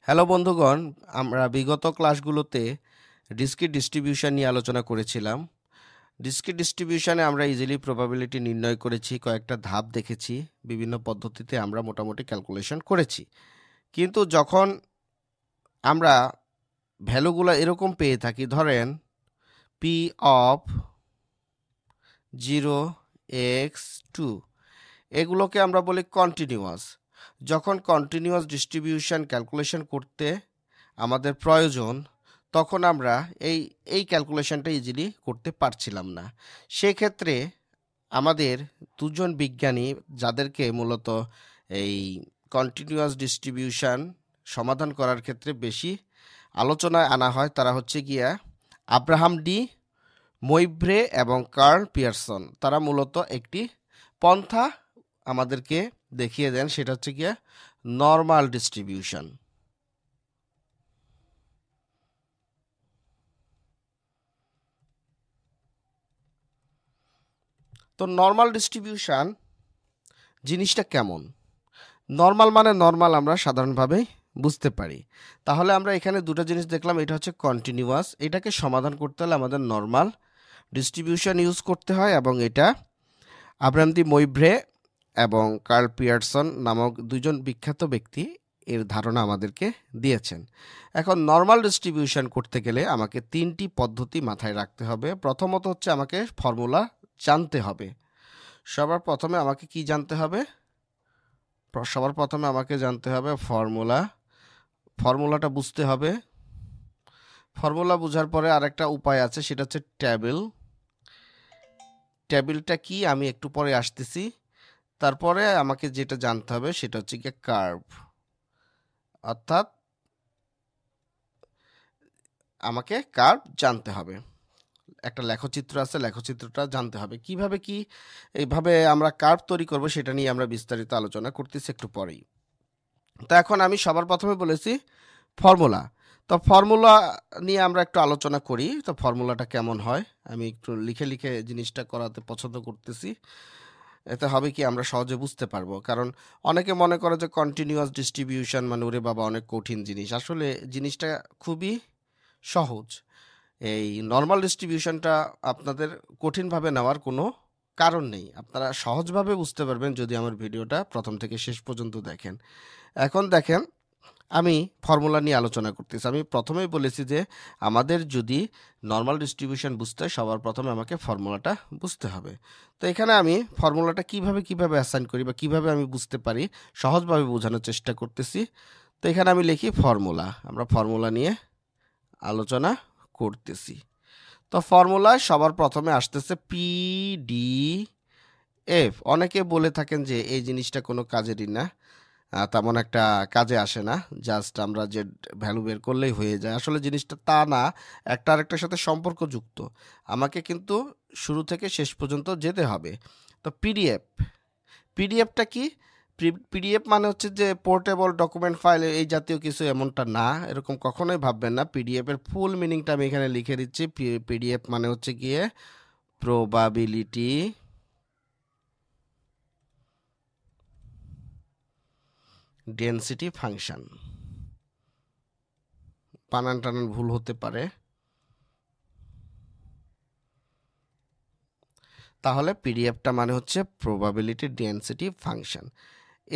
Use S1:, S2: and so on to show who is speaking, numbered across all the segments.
S1: Hello বন্ধুগণ, আমরা বিগত ক্লাসগুলোতে ডিসক্রিট ডিস্ট্রিবিউশন নিয়ে আলোচনা করেছিলাম। ডিসক্রিট ডিস্ট্রিবিউশনে আমরা ইজিলি প্রবাবিলিটি নির্ণয় করেছি, কয়েকটা ধাপ দেখেছি, বিভিন্ন পদ্ধতিতে আমরা মোটামুটি ক্যালকুলেশন করেছি। কিন্তু যখন আমরা ভ্যালুগুলো এরকম পেয়ে থাকি, ধরেন পি অফ 0x2, এগুলোকে আমরা বলি কন্টিনিউয়াস। যখন কন্টিনিউয়াস ডিস্ট্রিবিউশন ক্যালকুলেশন করতে আমাদের প্রয়োজন, তখন আমরা এই ক্যালকুলেশনটা ইজিলি করতে পারছিলাম না। সেক্ষেত্রে আমাদের দুজন বিজ্ঞানী, যাদেরকে মূলত এই কন্টিনিউয়াস ডিস্ট্রিবিউশন সমাধান করার ক্ষেত্রে বেশি আলোচনায় আনা হয়, তারা হচ্ছে গিয়া আব্রাহাম ডি মইভ্রে এবং কার্ল পিয়ারসন। তারা মূলত একটি পন্থা আমাদেরকে দেখিয়ে দেন, সেটা হচ্ছে গিয়া নর্মাল ডিস্ট্রিবিউশন। তো নর্মাল ডিস্ট্রিবিউশন জিনিসটা কেমন? নর্মাল মানে নর্মাল আমরা সাধারণভাবে বুঝতে পারি। তাহলে আমরা এখানে দুটো জিনিস দেখলাম, এটা হচ্ছে কন্টিনিউয়াস, এটাকে সমাধান করতে হলে আমাদের নর্মাল ডিস্ট্রিবিউশন ইউজ করতে হয়, এবং এটা আব্রাহাম ডি মইভ্রে এবং কার্ল পিয়ারসন নামক দুজন বিখ্যাত ব্যক্তি এর ধারণা আমাদেরকে দিয়েছেন। এখন নর্মাল ডিস্ট্রিবিউশন করতে গেলে আমাকে তিনটি পদ্ধতি মাথায় রাখতে হবে। প্রথমত হচ্ছে আমাকে ফর্মুলা জানতে হবে। সবার প্রথমে আমাকে কি জানতে হবে? সবার প্রথমে আমাকে জানতে হবে ফর্মুলাটা বুঝতে হবে। ফর্মুলা বোঝার পরে আরেকটা উপায় আছে, সেটা হচ্ছে টেবিলটা কি আমি একটু পরে আসতেছি। তারপরে আমাকে যেটা জানতে হবে সেটা হচ্ছে গিয়ে কার্ভ, অর্থাৎ আমাকে কার্ভ জানতে হবে। একটা লেখচিত্র আছে, লেখচিত্রটা জানতে হবে। কিভাবে কি এইভাবে আমরা কার্ভ তৈরি করব সেটা নিয়ে আমরা বিস্তারিত আলোচনা করতেছি একটু পরেই। তো এখন আমি সবার প্রথমে বলেছি ফর্মুলা। তো ফর্মুলা নিয়ে আমরা একটু আলোচনা করি। তো ফর্মুলাটা কেমন হয় আমি একটু লিখে লিখে জিনিসটা করাতে পছন্দ করতেছি। এতে হবে কি আমরা সহজে বুঝতে পারবো। কারণ অনেকে মনে করে যে কন্টিনিউয়াস ডিস্ট্রিবিউশন মানে ওরে বাবা অনেক কঠিন জিনিস। আসলে জিনিসটা খুবই সহজ। এই নর্মাল ডিস্ট্রিবিউশনটা আপনাদের কঠিনভাবে নেওয়ার কোনো কারণ নেই। আপনারা সহজভাবে বুঝতে পারবেন যদি আমার ভিডিওটা প্রথম থেকে শেষ পর্যন্ত দেখেন। এখন দেখেন, আমি ফর্মুলা নিয়ে আলোচনা করতেছি। আমি প্রথমেই বলেছি যে আমাদের যদি নর্মাল ডিস্ট্রিবিউশন বুঝতে হয়, সবার প্রথমে আমাকে ফর্মুলাটা বুঝতে হবে। তো এখানে আমি ফর্মুলাটা কিভাবে অ্যাসাইন করি বা কিভাবে আমি বুঝতে পারি সহজভাবে বোঝানোর চেষ্টা করতেছি। তো এখানে আমি লিখি ফর্মুলা। আমরা ফর্মুলা নিয়ে আলোচনা করতেছি। তো ফর্মুলায় সবার প্রথমে আসতেছে পিডিএফ। অনেকে বলে থাকেন যে এই জিনিসটা কোনো কাজেরই না, তেমন একটা কাজে আসে না, জাস্ট আমরা যে ভ্যালু বের করলেই হয়ে যায়। আসলে জিনিসটা তা না, একটা আরেকটার সাথে সম্পর্কযুক্ত। আমাকে কিন্তু শুরু থেকে শেষ পর্যন্ত যেতে হবে। তো পিডিএফটা কি? পিডিএফ মানে হচ্ছে যে পোর্টেবল ডকুমেন্ট ফাইল, এই জাতীয় কিছু এমনটা না, এরকম কখনোই ভাববেন না। পিডিএফ এর ফুল মিনিংটা আমি এখানে লিখে দিচ্ছি। পিডিএফ মানে হচ্ছে গিয়ে প্রবাবিলিটি ডেনসিটি ফাংশন। বানান টানান ভুল হতে পারে, তাহলে পিডিএফটা মানে হচ্ছে প্রবাবিলিটি ডেনসিটি ফাংশন।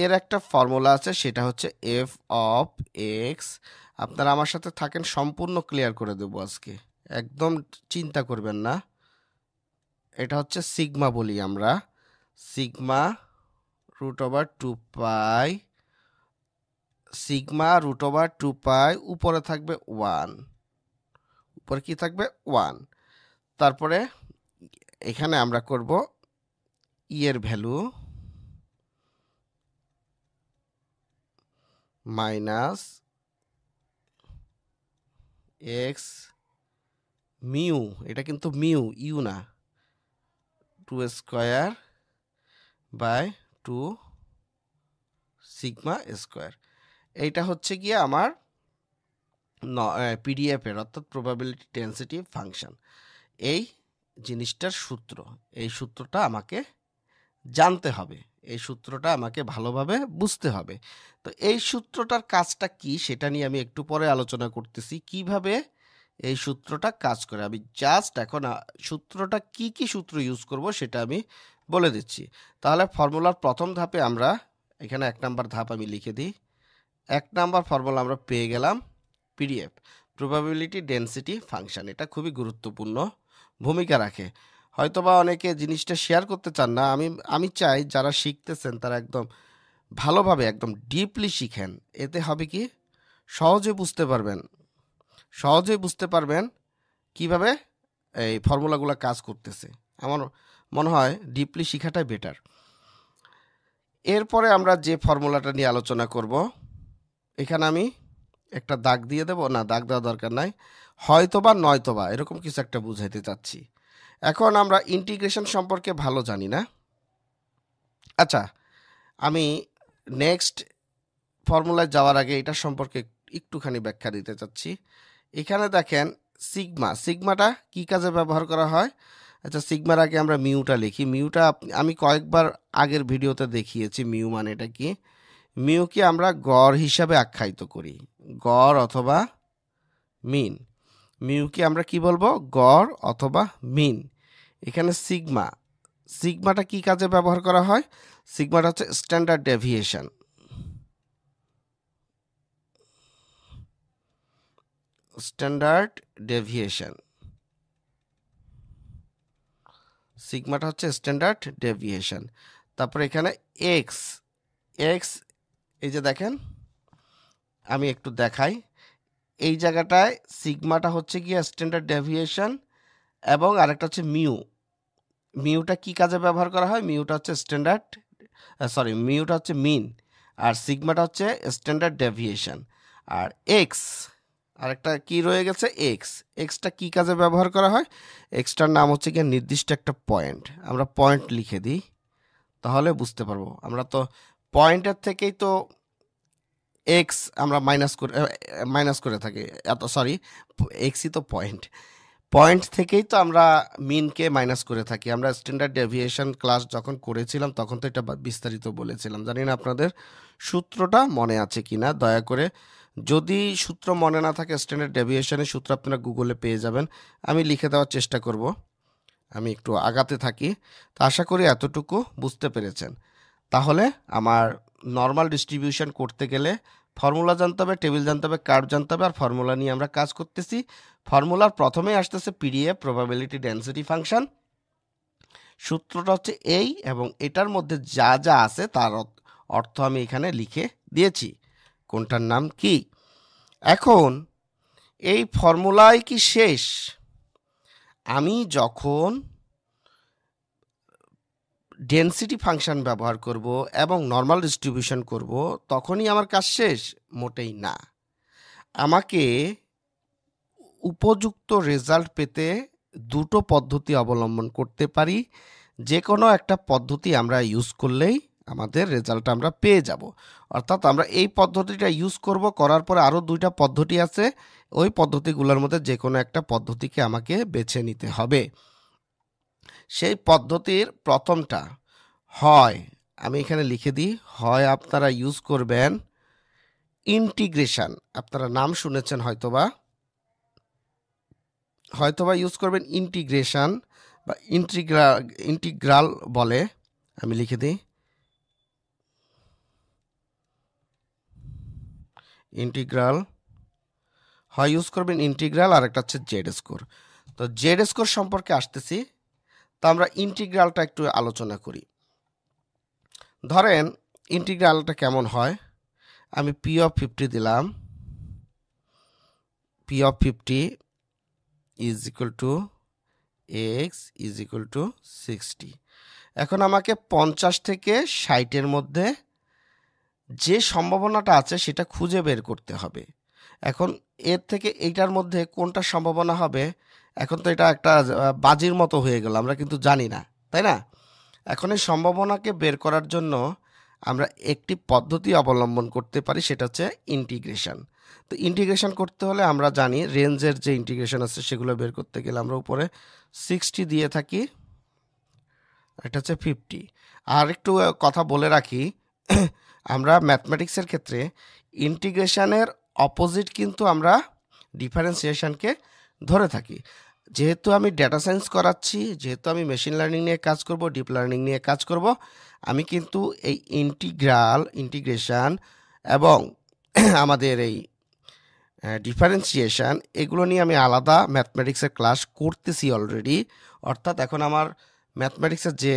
S1: এর একটা ফর্মুলা আছে, সেটা হচ্ছে এফ অফ এক্স। আপনারা আমার সাথে থাকেন, সম্পূর্ণ ক্লিয়ার করে দেবো আজকে, একদম চিন্তা করবেন না। এটা হচ্ছে সিগমা বলি আমরা, সিগমা রুট ওভার 2 পাই, সিগমা রুট ওভার 2 পাই, উপরে থাকবে 1, উপরে কি থাকবে 1। তারপরে এখানে আমরা করব ই এর ভ্যালু মাইনাস এক্স মিউ, এটা কিন্তু মিউ, ইউ না, 2 স্কোয়ার বাই 2 সিগমা স্কোয়ার। এইটা হচ্ছে গিয়ে আমার পিডিএফ এর, অর্থাৎ প্রবাবিলিটি ডেনসিটি ফাংশন। এই জিনিসটার সূত্র, এই সূত্রটা আমাকে জানতে হবে। এই সূত্রটা আমাকে ভালোভাবে বুঝতে হবে। তো এই সূত্রটার কাজটা কি সেটা নিয়ে আমি একটু পরে আলোচনা করতেছি, কিভাবে এই সূত্রটা কাজ করে। আমি জাস্ট এখন সূত্রটা কি সূত্র ইউজ করব সেটা আমি বলে দিচ্ছি। তাহলে ফর্মুলার প্রথম ধাপে আমরা এখানে 1 নাম্বার ধাপ আমি লিখে দিই। 1 নাম্বার ফর্মুলা আমরা পেয়ে গেলাম পিডিএফ, প্রবাবিলিটি ডেনসিটি ফাংশন। এটা খুবই গুরুত্বপূর্ণ ভূমিকা রাখে। হয়তোবা অনেকে জিনিসটা শেয়ার করতে চান না, আমি চাই যারা শিখতেছেন তারা একদম ভালোভাবে একদম ডিপলি শিখেন। এতে হবে কি, সহজে বুঝতে পারবেন কিভাবে এই ফর্মুলাগুলো কাজ করতেছে। আমার মনে হয় ডিপলি শেখাটাই বেটার। এরপরে আমরা যে ফর্মুলাটা নিয়ে আলোচনা করব, এখানে আমি একটা দাগ দিয়ে দেব, না দাগ দেওয়া দরকার নাই, হয়তোবা নয়তোবা এরকম কিছু একটা বুঝাইতে চাচ্ছি। এখন আমরা ইন্টিগ্রেশন সম্পর্কে ভালো জানি না। আচ্ছা, আমি নেক্সট ফর্মুলায় যাওয়ার আগে এটা সম্পর্কে একটুখানি ব্যাখ্যা দিতে চাচ্ছি। এখানে দেখেন সিগমাটা কি কাজে ব্যবহার করা হয়। আচ্ছা, সিগমার আগে আমরা মিউটা লিখি। মিউটা আমি কয়েকবার আগের ভিডিওতে দেখিয়েছি। মিউ মানেটা কি, মিউকে আমরা গড় হিসাবে আখ্যায়িত করি, গড় অথবা মিন। মিউকে আমরা কি বলবো, গড় অথবা মিন। এখানে সিগমাটা কি কাজে ব্যবহার করা হয়, সিগমাটা হচ্ছে স্ট্যান্ডার্ড ডেভিয়েশন। সিগমাটা হচ্ছে স্ট্যান্ডার্ড ডেভিয়েশন। তারপর এখানে এক্স এই যে দেখেন, আমি একটু দেখাই, এই জায়গাটায় সিগমাটা হচ্ছে গিয়ে স্ট্যান্ডার্ড ডেভিয়েশন, এবং আরেকটা হচ্ছে মিউটা কি কাজে ব্যবহার করা হয়, মিউটা হচ্ছে মিউটা হচ্ছে মিন, আর সিগমাটা হচ্ছে স্ট্যান্ডার্ড ডেভিয়েশন। আর আরেকটা কি রয়ে গেছে, এক্সটা কি কাজে ব্যবহার করা হয়, এক্সটার নাম হচ্ছে গিয়ে নির্দিষ্ট একটা পয়েন্ট। আমরা পয়েন্ট লিখে দিই, তাহলে বুঝতে পারবো। আমরা তো পয়েন্টের থেকেই তো এক্স আমরা মাইনাস করে থাকি, এক্সই তো পয়েন্ট থেকেই তো আমরা মিনকে মাইনাস করে থাকি। আমরা স্ট্যান্ডার্ড ডেভিয়েশন ক্লাস যখন করেছিলাম তখন তো এটা বিস্তারিত বলেছিলাম। জানি না আপনাদের সূত্রটা মনে আছে কিনা, দয়া করে যদি সূত্র মনে না থাকে স্ট্যান্ডার্ড ডেভিয়েশনের সূত্র আপনারা গুগলে পেয়ে যাবেন, আমি লিখে দেওয়ার চেষ্টা করব। আমি একটু আগাতে থাকি। তো আশা করি এতটুকু বুঝতে পেরেছেন। তাহলে আমার নর্মাল ডিস্ট্রিবিউশন করতে গেলে ফর্মুলা জানতে হবে, টেবিল জানতে হবে, কার্ভ জানতে হবে, আর ফর্মুলা নিয়ে আমরা কাজ করতেছি। ফর্মুলার প্রথমেই আসতেছে পিডিএফ, প্রবাবিলিটি ডেনসিটি ফাংশন। সূত্রটা হচ্ছে এই, এবং এটার মধ্যে যা যা আছে তার অর্থ আমি এখানে লিখে দিয়েছি, কোনটার নাম কি। এখন এই ফর্মুলাই কি শেষ? আমি যখন ডেনসিটি ফাংশন ব্যবহার করব এবং নর্মাল ডিস্ট্রিবিউশন করব তখনই আমার কাজ শেষ? মোটেই না। আমাকে উপযুক্ত রেজাল্ট পেতে দুটো পদ্ধতি অবলম্বন করতে পারি। যে কোনো একটা পদ্ধতি আমরা ইউজ করলেই আমাদের রেজাল্ট আমরা পেয়ে যাব। অর্থাৎ আমরা এই পদ্ধতিটা ইউজ করব, করার পরে আরও দুইটা পদ্ধতি আছে, ওই পদ্ধতিগুলোর মধ্যে যে কোনো একটা পদ্ধতিকে আমাকে বেছে নিতে হবে। সেই পদ্ধতির প্রথমটা হয়, আমি এখানে লিখে দিই, হয় আপনারা ইউজ করবেন ইন্টিগ্রেশন। আপনারা নাম শুনেছেন হয়তোবা ইউজ করবেন ইন্টিগ্রেশন বা ইন্টিগ্রাল বলে। আমি লিখে দিই ইন্টিগ্রাল, হয় ইউজ করবেন ইন্টিগ্রাল, আর একটা হচ্ছে জেড স্কোর। তো জেড স্কোর সম্পর্কে আসতেছি। তো আমরা ইন্টিগ্রালটা একটু আলোচনা করি। ধরেন ইন্টিগ্রালটা কেমন হয়, আমি পি অফ 50 দিলাম, P of 50 is equal to x is equal two 60। এখন আমাকে 50 থেকে 60-এর মধ্যে যে সম্ভাবনাটা আছে সেটা খুঁজে বের করতে হবে। এখন এর থেকে এইটার মধ্যে কোনটা সম্ভাবনা হবে, এখন তো এটা একটা বাজির মতো হয়ে গেল, আমরা কিন্তু জানি না, তাই না? এখন এই সম্ভাবনাকে বের করার জন্য আমরা একটি পদ্ধতি অবলম্বন করতে পারি, সেটা হচ্ছে ইন্টিগ্রেশন। তো ইন্টিগ্রেশন করতে হলে আমরা জানি রেঞ্জের যে ইন্টিগ্রেশন আছে সেগুলো বের করতে গেলে আমরা উপরে 60 দিয়ে থাকি, এটা হচ্ছে 50, আর একটু কথা বলে রাখি, আমরা ম্যাথমেটিক্সের ক্ষেত্রে ইন্টিগ্রেশনের অপোজিট কিন্তু আমরা ডিফারেন্সিয়েশনকে ধরে থাকি। যেহেতু আমি ডেটা সায়েন্স করাচ্ছি, যেহেতু আমি মেশিন লার্নিং নিয়ে কাজ করব, ডিপ লার্নিং নিয়ে কাজ করব, আমি কিন্তু এই ইন্টিগ্রেশন এবং আমাদের এই ডিফারেন্সিয়েশন এগুলো নিয়ে আমি আলাদা ম্যাথমেটিক্সের ক্লাস করতেছি অলরেডি। অর্থাৎ এখন আমার ম্যাথমেটিক্সের যে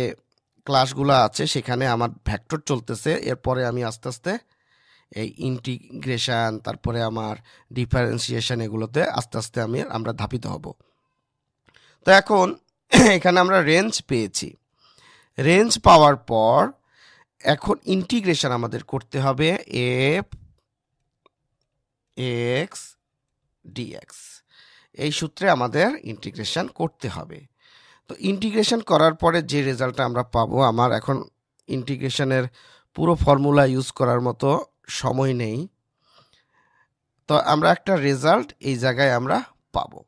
S1: ক্লাসগুলো আছে সেখানে আমার ভেক্টর চলতেছে, এরপরে আমি আস্তে আস্তে এই ইন্টিগ্রেশন, তারপরে আমার ডিফারেন্সিয়েশন, এগুলোতে আস্তে আস্তে আমরা ধাপিত হব। তো এখন এখানে আমরা রেঞ্জ পেয়েছি। রেঞ্জ পাওয়ার পর এখন ইন্টিগ্রেশন আমাদের করতে হবে এফ এক্স ডিএক্স, এই সূত্রে আমাদের ইন্টিগ্রেশন করতে হবে। তো ইন্টিগ্রেশন করার পরে যে রেজাল্টটা আমরা পাবো, আমার এখন ইন্টিগ্রেশনের পুরো ফর্মুলা ইউজ করার মতো সময় নেই, তো আমরা একটা রেজাল্ট এই জায়গায় আমরা পাবো।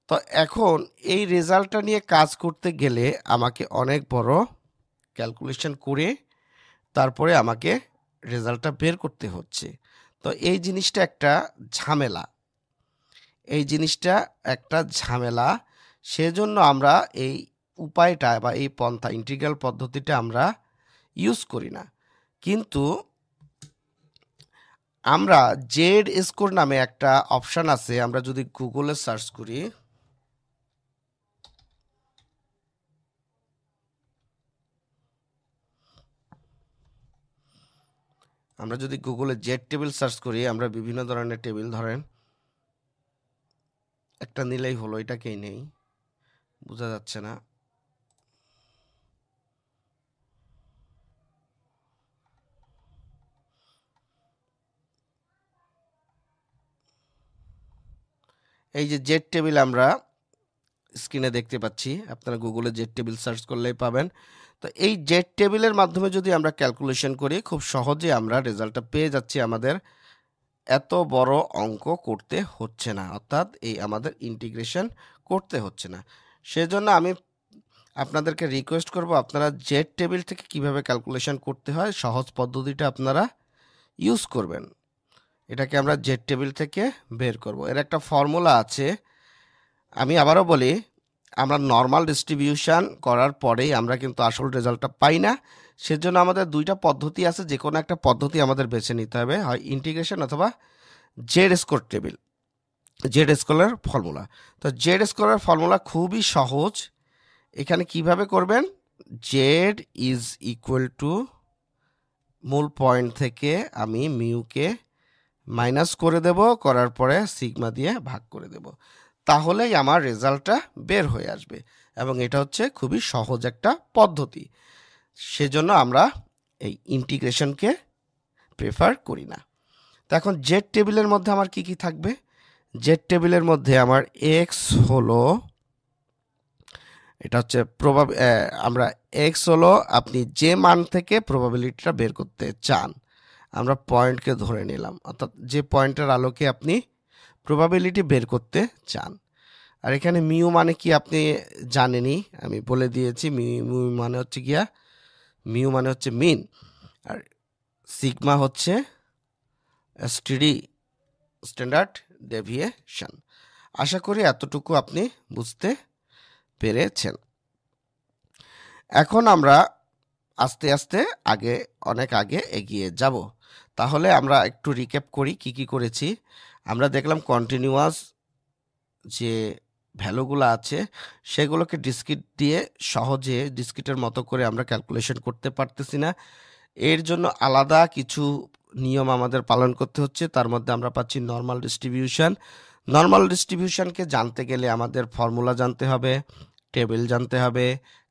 S1: তো এখন এই রেজাল্টটা নিয়ে কাজ করতে গেলে আমাকে অনেক বড় ক্যালকুলেশন করে তারপরে আমাকে রেজাল্টটা বের করতে হচ্ছে। তো এই জিনিসটা একটা ঝামেলা, সেজন্য আমরা এই উপায়টা বা এই পন্থা ইন্টিগ্রাল পদ্ধতিটা আমরা ইউজ করি না। কিন্তু আমরা জেড স্কোর নামে একটা অপশান আছে, আমরা যদি গুগলে সার্চ করি, আমরা যদি গুগলে জেড টেবিল সার্চ করি, আমরা বিভিন্ন ধরনের টেবিল, ধরেন একটা নিলেই হলো, এটাকেই নেই, বোঝা যাচ্ছে না। এই যে জেড টেবিল আমরা স্ক্রিনে দেখতে পাচ্ছি, আপনারা গুগলে জেড টেবিল সার্চ করলেই পাবেন। তো এই জেড টেবিলের মাধ্যমে যদি আমরা ক্যালকুলেশন করি, খুব সহজে আমরা রেজাল্টটা পেয়ে যাচ্ছি, আমাদের এত বড় অঙ্ক করতে হচ্ছে না, অর্থাৎ এই আমাদের ইন্টিগ্রেশন করতে হচ্ছে না। সেজন্য আমি আপনাদেরকে রিকোয়েস্ট করব, আপনারা জেড টেবিল থেকে কিভাবে ক্যালকুলেশন করতে হয় সহজ পদ্ধতিটা আপনারা ইউজ করবেন। এটাকে আমরা জেড টেবিল থেকে বের করব। এর একটা ফর্মুলা আছে, আমি আবারও বলি, আমরা নর্মাল ডিস্ট্রিবিউশন করার পরেই আমরা কিন্তু আসল রেজাল্টটা পাই না। সেজন্য আমাদের দুইটা পদ্ধতি আছে, যে কোনো একটা পদ্ধতি আমাদের বেছে নিতে হবে, হয় ইন্টিগ্রেশন অথবা জেড স্কোর টেবিল, জেড স্কোরের ফর্মুলা। তো জেড স্কোরের ফর্মুলা খুবই সহজ। এখানে কিভাবে করবেন, জেড ইজ ইকুয়াল টু মূল পয়েন্ট থেকে আমি মিউকে মাইনাস করে দেব, করার পরে সিগমা দিয়ে ভাগ করে দেব, তাহলেই আমার রেজাল্টটা বের হয়ে আসবে। এবং এটা হচ্ছে খুবই সহজ একটা পদ্ধতি, সেজন্য আমরা এই ইন্টিগ্রেশনকে প্রেফার করি না। তো এখন জেড টেবিলের মধ্যে আমার কি কি থাকবে, জেড টেবিলের মধ্যে আমার এক্স হলো, এটা হচ্ছে আমরা এক্স হলো, আপনি যে মান থেকে প্রবাবিলিটিটা বের করতে চান, আমরা পয়েন্টকে ধরে নিলাম, অর্থাৎ যে পয়েন্টের আলোকে আপনি প্রবাবিলিটি বের করতে চান। আর এখানে মিউ মানে কি আপনি জানেনই, আমি বলে দিয়েছি, মিউ মানে হচ্ছে মিন, আর সিগমা হচ্ছে স্ট্যান্ডার্ড ডেভিয়েশন। আশা করি এতটুকু আপনি বুঝতে পেরেছেন। এখন আমরা আস্তে আস্তে অনেক আগে এগিয়ে যাব। তাহলে আমরা একটু রিক্যাপ করি কি কি করেছি। আমরা দেখলাম কন্টিনিউয়াস যে ভ্যালুগুলো আছে সেগুলোকে ডিসক্রিট দিয়ে সহজে ডিসক্রিটের মতো করে আমরা ক্যালকুলেশন করতে পারতেছি না, এর জন্য আলাদা কিছু নিয়ম আমাদের পালন করতে হচ্ছে। তার মধ্যে আমরা পাচ্ছি নর্মাল ডিস্ট্রিবিউশন। নর্মাল ডিস্ট্রিবিউশনকে জানতে গেলে আমাদের ফর্মুলা জানতে হবে, টেবিল জানতে হবে,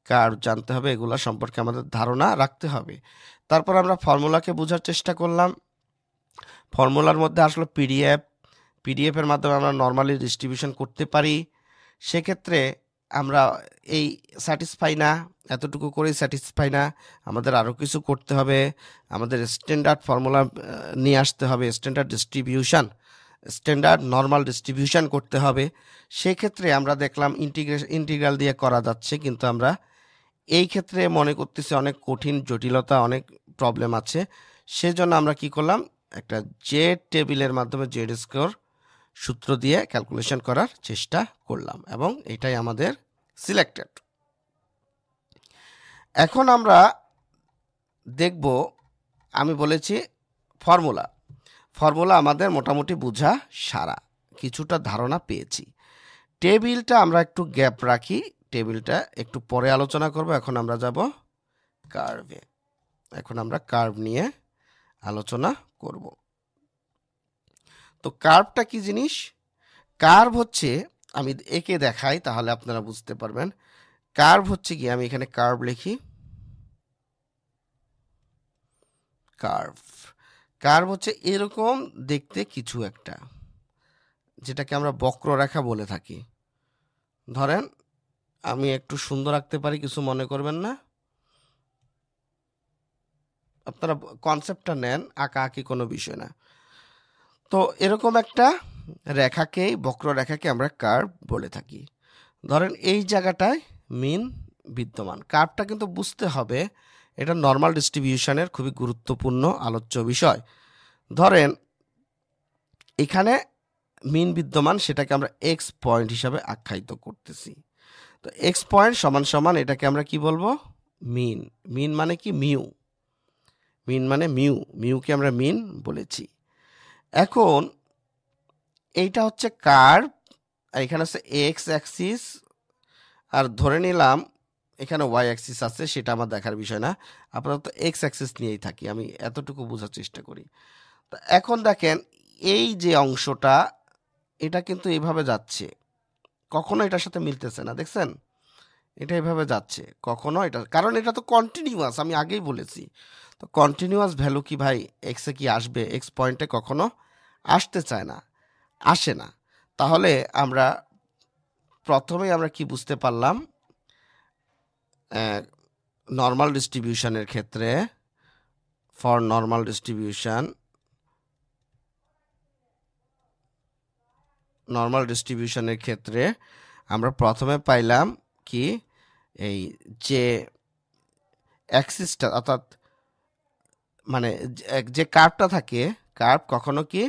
S1: কার্ভ জানতে হবে, এগুলো সম্পর্কে আমাদের ধারণা রাখতে হবে। তারপর আমরা ফর্মুলাকে বোঝার চেষ্টা করলাম। ফর্মুলার মধ্যে আসলে পিডিএফের মাধ্যমে আমরা নর্মালি ডিস্ট্রিবিউশন করতে পারি। সেক্ষেত্রে আমরা এই স্যাটিসফাই না, এতটুকু করেই স্যাটিসফাই না, আমাদের আরও কিছু করতে হবে। আমাদের স্ট্যান্ডার্ড ফর্মুলা নিয়ে আসতে হবে, স্ট্যান্ডার্ড নর্মাল ডিস্ট্রিবিউশন করতে হবে। সেক্ষেত্রে আমরা দেখলাম ইন্টিগ্রাল দিয়ে করা যাচ্ছে, কিন্তু আমরা এই ক্ষেত্রে মনে করতেছি অনেক কঠিন, জটিলতা, অনেক প্রবলেম আছে। সেজন্য আমরা কি করলাম, একটা জেড টেবিলের মাধ্যমে জেড স্কোর সূত্র দিয়ে ক্যালকুলেশন করার চেষ্টা করলাম এবং এটাই আমাদের সিলেক্টেড। এখন আমরা দেখব, আমি বলেছি ফর্মুলা আমাদের মোটামুটি বোঝা সারা, কিছুটা ধারণা পেয়েছি। টেবিলটা আমরা একটু গ্যাপ রাখি, টেবিলটা একটু পরে আলোচনা করব। এখন আমরা যাব কার্ভে। এখন আমরা কার্ভ নিয়ে আলোচনা করব। তো কার্ভটা কি জিনিস? কার্ভ হচ্ছে, আমি একে দেখাই তাহলে আপনারা বুঝতে পারবেন। কার্ভ হচ্ছে কি, আমি এখানে কার্ভ লিখি, কার্ভ হচ্ছে এরকম দেখতে কিছু একটা, যেটাকে আমরা বক্ররেখা বলে থাকি। ধরেন আমি একটু সুন্দর আঁকতে পারি, কিছু মনে করবেন না, আপনারা কনসেপ্টটা নেন, আঁকাআঁকি কোনো বিষয় না। তো এরকম একটা রেখাকেই, বক্ররেখাকে আমরা কার্ভ বলে থাকি। ধরেন এই জায়গাটায় মিন বিদ্যমান। কার্ভটা কিন্তু বুঝতে হবে, এটা নর্মাল ডিস্ট্রিবিউশনের খুবই গুরুত্বপূর্ণ আলোচ্য বিষয়। ধরেন এখানে মিন বিদ্যমান, সেটাকে আমরা এক্স পয়েন্ট হিসাবে আখ্যায়িত করতেছি। তো এক্স পয়েন্ট সমান সমান এটাকে আমরা কি বলবো, মিন। মিন মানে কি, মিউ। মিন মানে মিউ, মিউকে আমরা মিন বলেছি। এখন এইটা হচ্ছে কার্ভ, আর এখানে হচ্ছে এক্স অ্যাক্সিস, আর ধরে নিলাম এখানে ওয়াই অ্যাক্সিস আছে, সেটা আমার দেখার বিষয় না, আপাতত এক্স অ্যাক্সিস নিয়েই থাকি, আমি এতটুকু বোঝার চেষ্টা করি। তো এখন দেখেন এই যে অংশটা, এটা কিন্তু এইভাবে যাচ্ছে, কখনো এটার সাথে মিলতেছে না, দেখছেন? এটা এইভাবে যাচ্ছে, কখনো এটা, কারণ এটা তো কন্টিনিউয়াস, আমি আগেই বলেছি। তো কন্টিনিউয়াস ভ্যালু কি ভাই এক্সে কি আসবে? এক্স পয়েন্টে কখনো আসতে চায় না, আসে না। তাহলে আমরা প্রথমেই আমরা কি বুঝতে পারলাম, নর্মাল ডিস্ট্রিবিউশনের ক্ষেত্রে, ফর নর্মাল ডিস্ট্রিবিউশনের ক্ষেত্রে আমরা প্রথমে পাইলাম কি, এই যে অ্যাক্সিসটা, অর্থাৎ মানে যে কার্ভটা থাকে, কার্ভ কখনো কি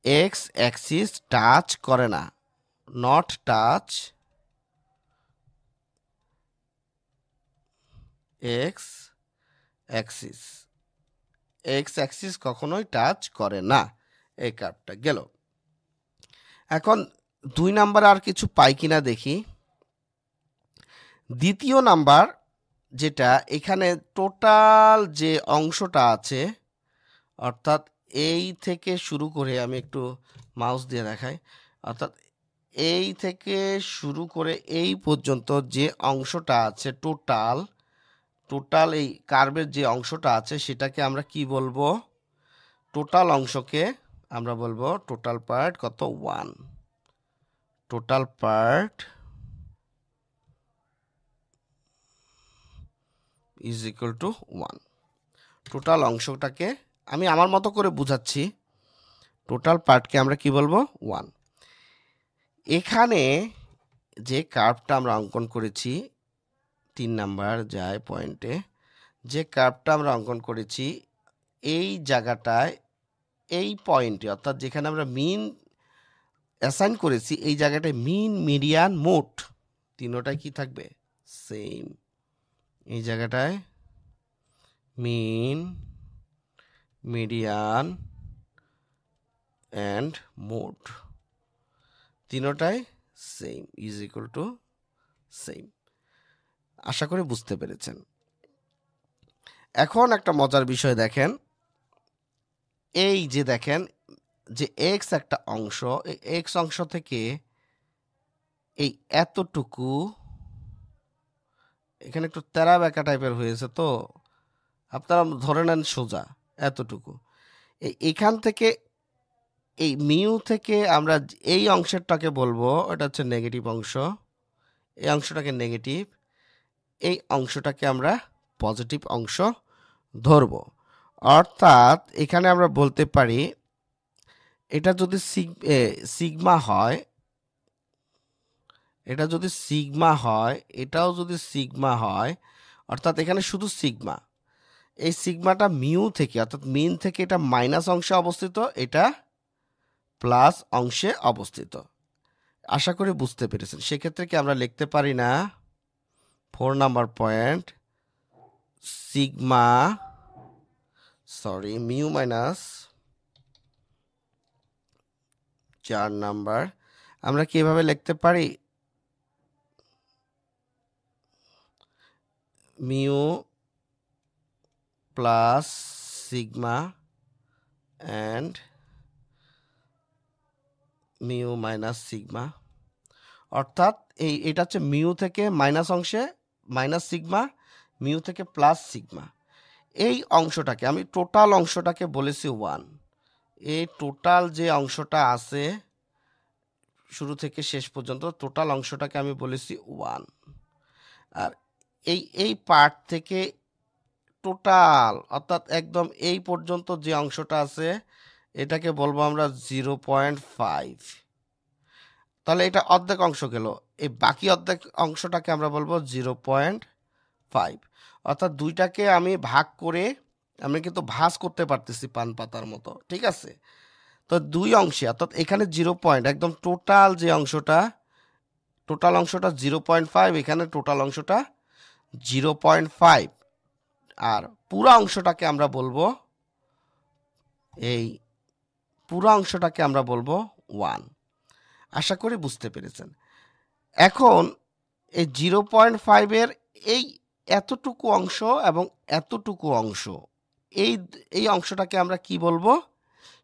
S1: এক্স অ্যাক্সিস টাচ করে না, not touch x Axis, x Axis কখনোই টাচ করে না। এই কার্ভটা গেল। এখন 2 নাম্বার আর কিছু পাই কিনা দেখি। দ্বিতীয় নাম্বার, যেটা এখানে টোটাল যে অংশটা আছে, অর্থাৎ এই থেকে শুরু করে, আমি একটু মাউস দিয়ে দেখাই, অর্থাৎ এই থেকে শুরু করে এই পর্যন্ত যে অংশটা আছে, টোটাল এই কার্ভের যে অংশটা আছে, সেটাকে আমরা কি বলবো, টোটাল অংশকে আমরা বলবো টোটাল পার্ট কত, 1। Total part is equal two 1। Total অংশটাকে আমি আমার মতো করে বুঝাচ্ছি, টোটাল পার্টকে আমরা কি বলবো, 1। এখানে যে কার্ভটা আমরা অঙ্কন করেছি, 3 নাম্বার যায় পয়েন্টে, যে কার্ভটা আমরা অঙ্কন করেছি এই জায়গাটায়, এই পয়েন্টে, অর্থাৎ যেখানে আমরা মিন অ্যাসাইন করেছি, এই জায়গাটায় মিন, মিডিয়ান, মোট তিনোটাই কি থাকবে, সেম। এই জায়গাটায় মিন, মিডিয়ান অ্যান্ড মোড তিনোটাই same, is equal to same. আশা করি বুঝতে পেরেছেন। এখন একটা মজার বিষয় দেখেন, এই যে দেখেন যে এক্স একটা অংশ, এই এক্স অংশ থেকে এই এতটুকু, এখানে একটু তেরা বেঁকা টাইপের হয়েছে, তো আপনারা ধরে নেন সোজা এতটুকু, এখান থেকে এই মিউ থেকে আমরা এই অংশেরটাকে বলবো এটা হচ্ছে নেগেটিভ অংশ, এই অংশটাকে নেগেটিভ, এই অংশটাকে আমরা পজিটিভ অংশ ধরব। অর্থাৎ এখানে আমরা বলতে পারি এটা যদি সিগমা হয়, এটা যদি সিগমা হয়, এটাও যদি সিগমা হয়, অর্থাৎ এখানে শুধু সিগমা, এই সিগমাটা মিউ থেকে অর্থাৎ মিন থেকে এটা মাইনাস অংশে অবস্থিত, এটা প্লাস অংশে অবস্থিত। আশা করি বুঝতে পেরেছেন। সেক্ষেত্রে কি আমরা লিখতে পারি না 4 number point sigma mu minus 4 number, আমরা কি এভাবে লিখতে পারি mu plus sigma and mu minus sigma, অর্থাৎ এটা হচ্ছে মিউ থেকে মাইনাস অংশে মাইনাস সিগমা, মিউ থেকে প্লাস সিগমা। এই অংশটাকে আমি টোটাল অংশটাকে বলেছি 1। এই টোটাল যে অংশটা আছে শুরু থেকে শেষ পর্যন্ত টোটাল অংশটাকে আমি বলেছি 1। আর এই পার্ট থেকে টোটাল অর্থাৎ একদম এই পর্যন্ত যে অংশটা আছে এটাকে বলবো আমরা 0.5। তাহলে এটা অর্ধেক অংশ গেল, এই বাকি অর্ধেক অংশটাকে আমরা বলবো 0.5। অর্থাৎ দুইটাকে আমি ভাগ করে আমি কিন্তু ভাঁজ করতে পারতেছি পান পাতার মতো, ঠিক আছে? তো দুই অংশে অর্থাৎ এখানে 0. একদম টোটাল যে অংশটা, টোটাল অংশটা 0.5, এখানে টোটাল অংশটা 0.5, আর পুরো অংশটাকে আমরা বলবো এই পুরো অংশটাকে আমরা বলবো 1। আশা করি বুঝতে পেরেছেন। এখন এই 0.5-এর এই এতটুকু অংশ এবং এতটুকু অংশ, এই অংশটাকে আমরা কি বলবো?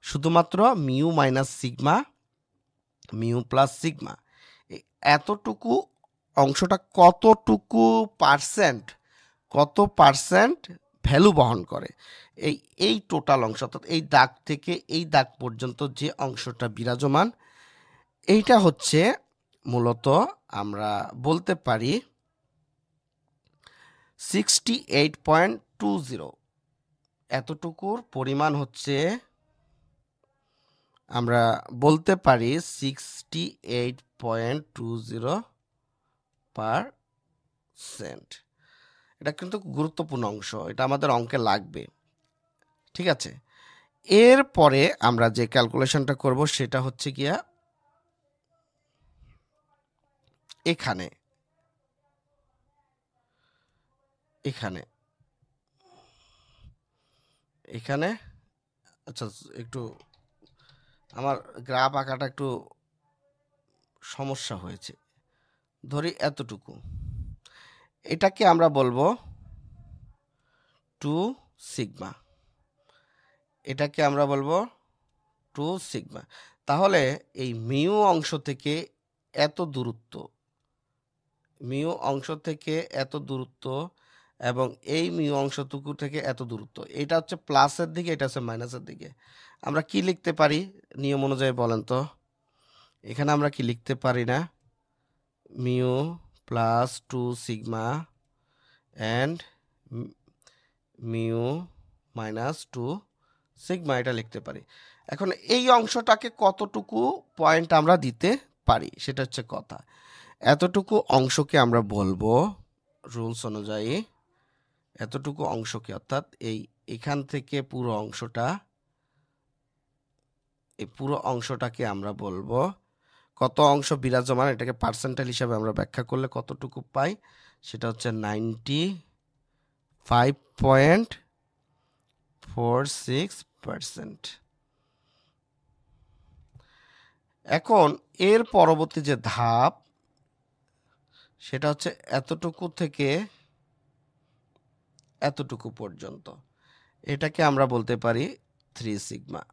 S1: শুধুমাত্র mu minus sigma, mu plus sigma. এতটুকু অংশটা কতটুকু পার্সেন্ট, কত পার্সেন্ট ভ্যালু বহন করে, এই টোটাল অংশ অর্থাৎ এই দাগ থেকে এই দাগ পর্যন্ত যে অংশটা বিরাজমান, এইটা হচ্ছে মূলত আমরা বলতে পারি 68.20। এতটুকুর পরিমাণ হচ্ছে আমরা বলতে পারি 68.20%। এটা কিন্তু গুরুত্বপূর্ণ অংশ, এটা আমাদের অঙ্কে লাগবে, ঠিক আছে? এরপরে আমরা যে ক্যালকুলেশনটা করব সেটা হচ্ছে গিয়া এখানে এখানে এখানে আচ্ছা, একটু আমার গ্রাফ আঁকাটা একটু সমস্যা হয়েছে। ধরি এতটুকু, এটাকে আমরা বলবো 2 সিগমা, এটাকে আমরা বলবো 2 সিগমা। তাহলে এই মিউ অংশ থেকে এত দূরত্ব, মিউ অংশ থেকে এত দূরত্ব এবং এই মিউ অংশটুকু থেকে এত দূরত্ব, এটা হচ্ছে প্লাসের দিকে, এটা হচ্ছে মাইনাসের দিকে। আমরা কি লিখতে পারি নিয়ম অনুযায়ী বলেন তো? এখানে আমরা কি লিখতে পারি না mu plus 2 sigma and mu minus 2 sigma, এটা লিখতে পারি। এখন এই অংশটাকে কতটুকু পয়েন্ট আমরা দিতে পারি সেটা হচ্ছে কথা। এতটুকু অংশকে আমরা বলবো রুলস অনুযায়ী, এতটুকু অংশকে অর্থাৎ এখান থেকে পুরো অংশটা, এই পুরো অংশটাকে আমরা বলবো কত অংশ বিরাজমান, এটাকে পার্সেন্টাইল হিসাবে আমরা ব্যাখ্যা করলে কতটুকু পাই সেটা হচ্ছে 95.46%। এখন এর পরবর্তী যে ধাপ সেটা হচ্ছে এতটুকু থেকে এতটুকু পর্যন্ত, এটাকে আমরা বলতে পারি 3 সিগমা,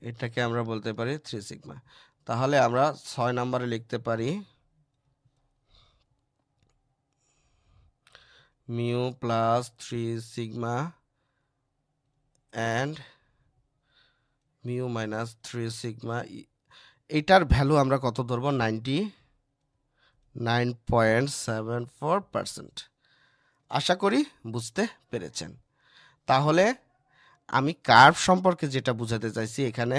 S1: এটাকে আমরা বলতে পারি 3 সিগমা। তাহলে আমরা 6 নম্বরে লিখতে পারি mu plus 3 sigma and mu minus 3 sigma. এটার ভ্যালু আমরা কত ধরবো? 99.74%। আশা করি বুঝতে পেরেছেন। তাহলে আমি কার্ভ সম্পর্কে যেটা বোঝাতে চাইছি, এখানে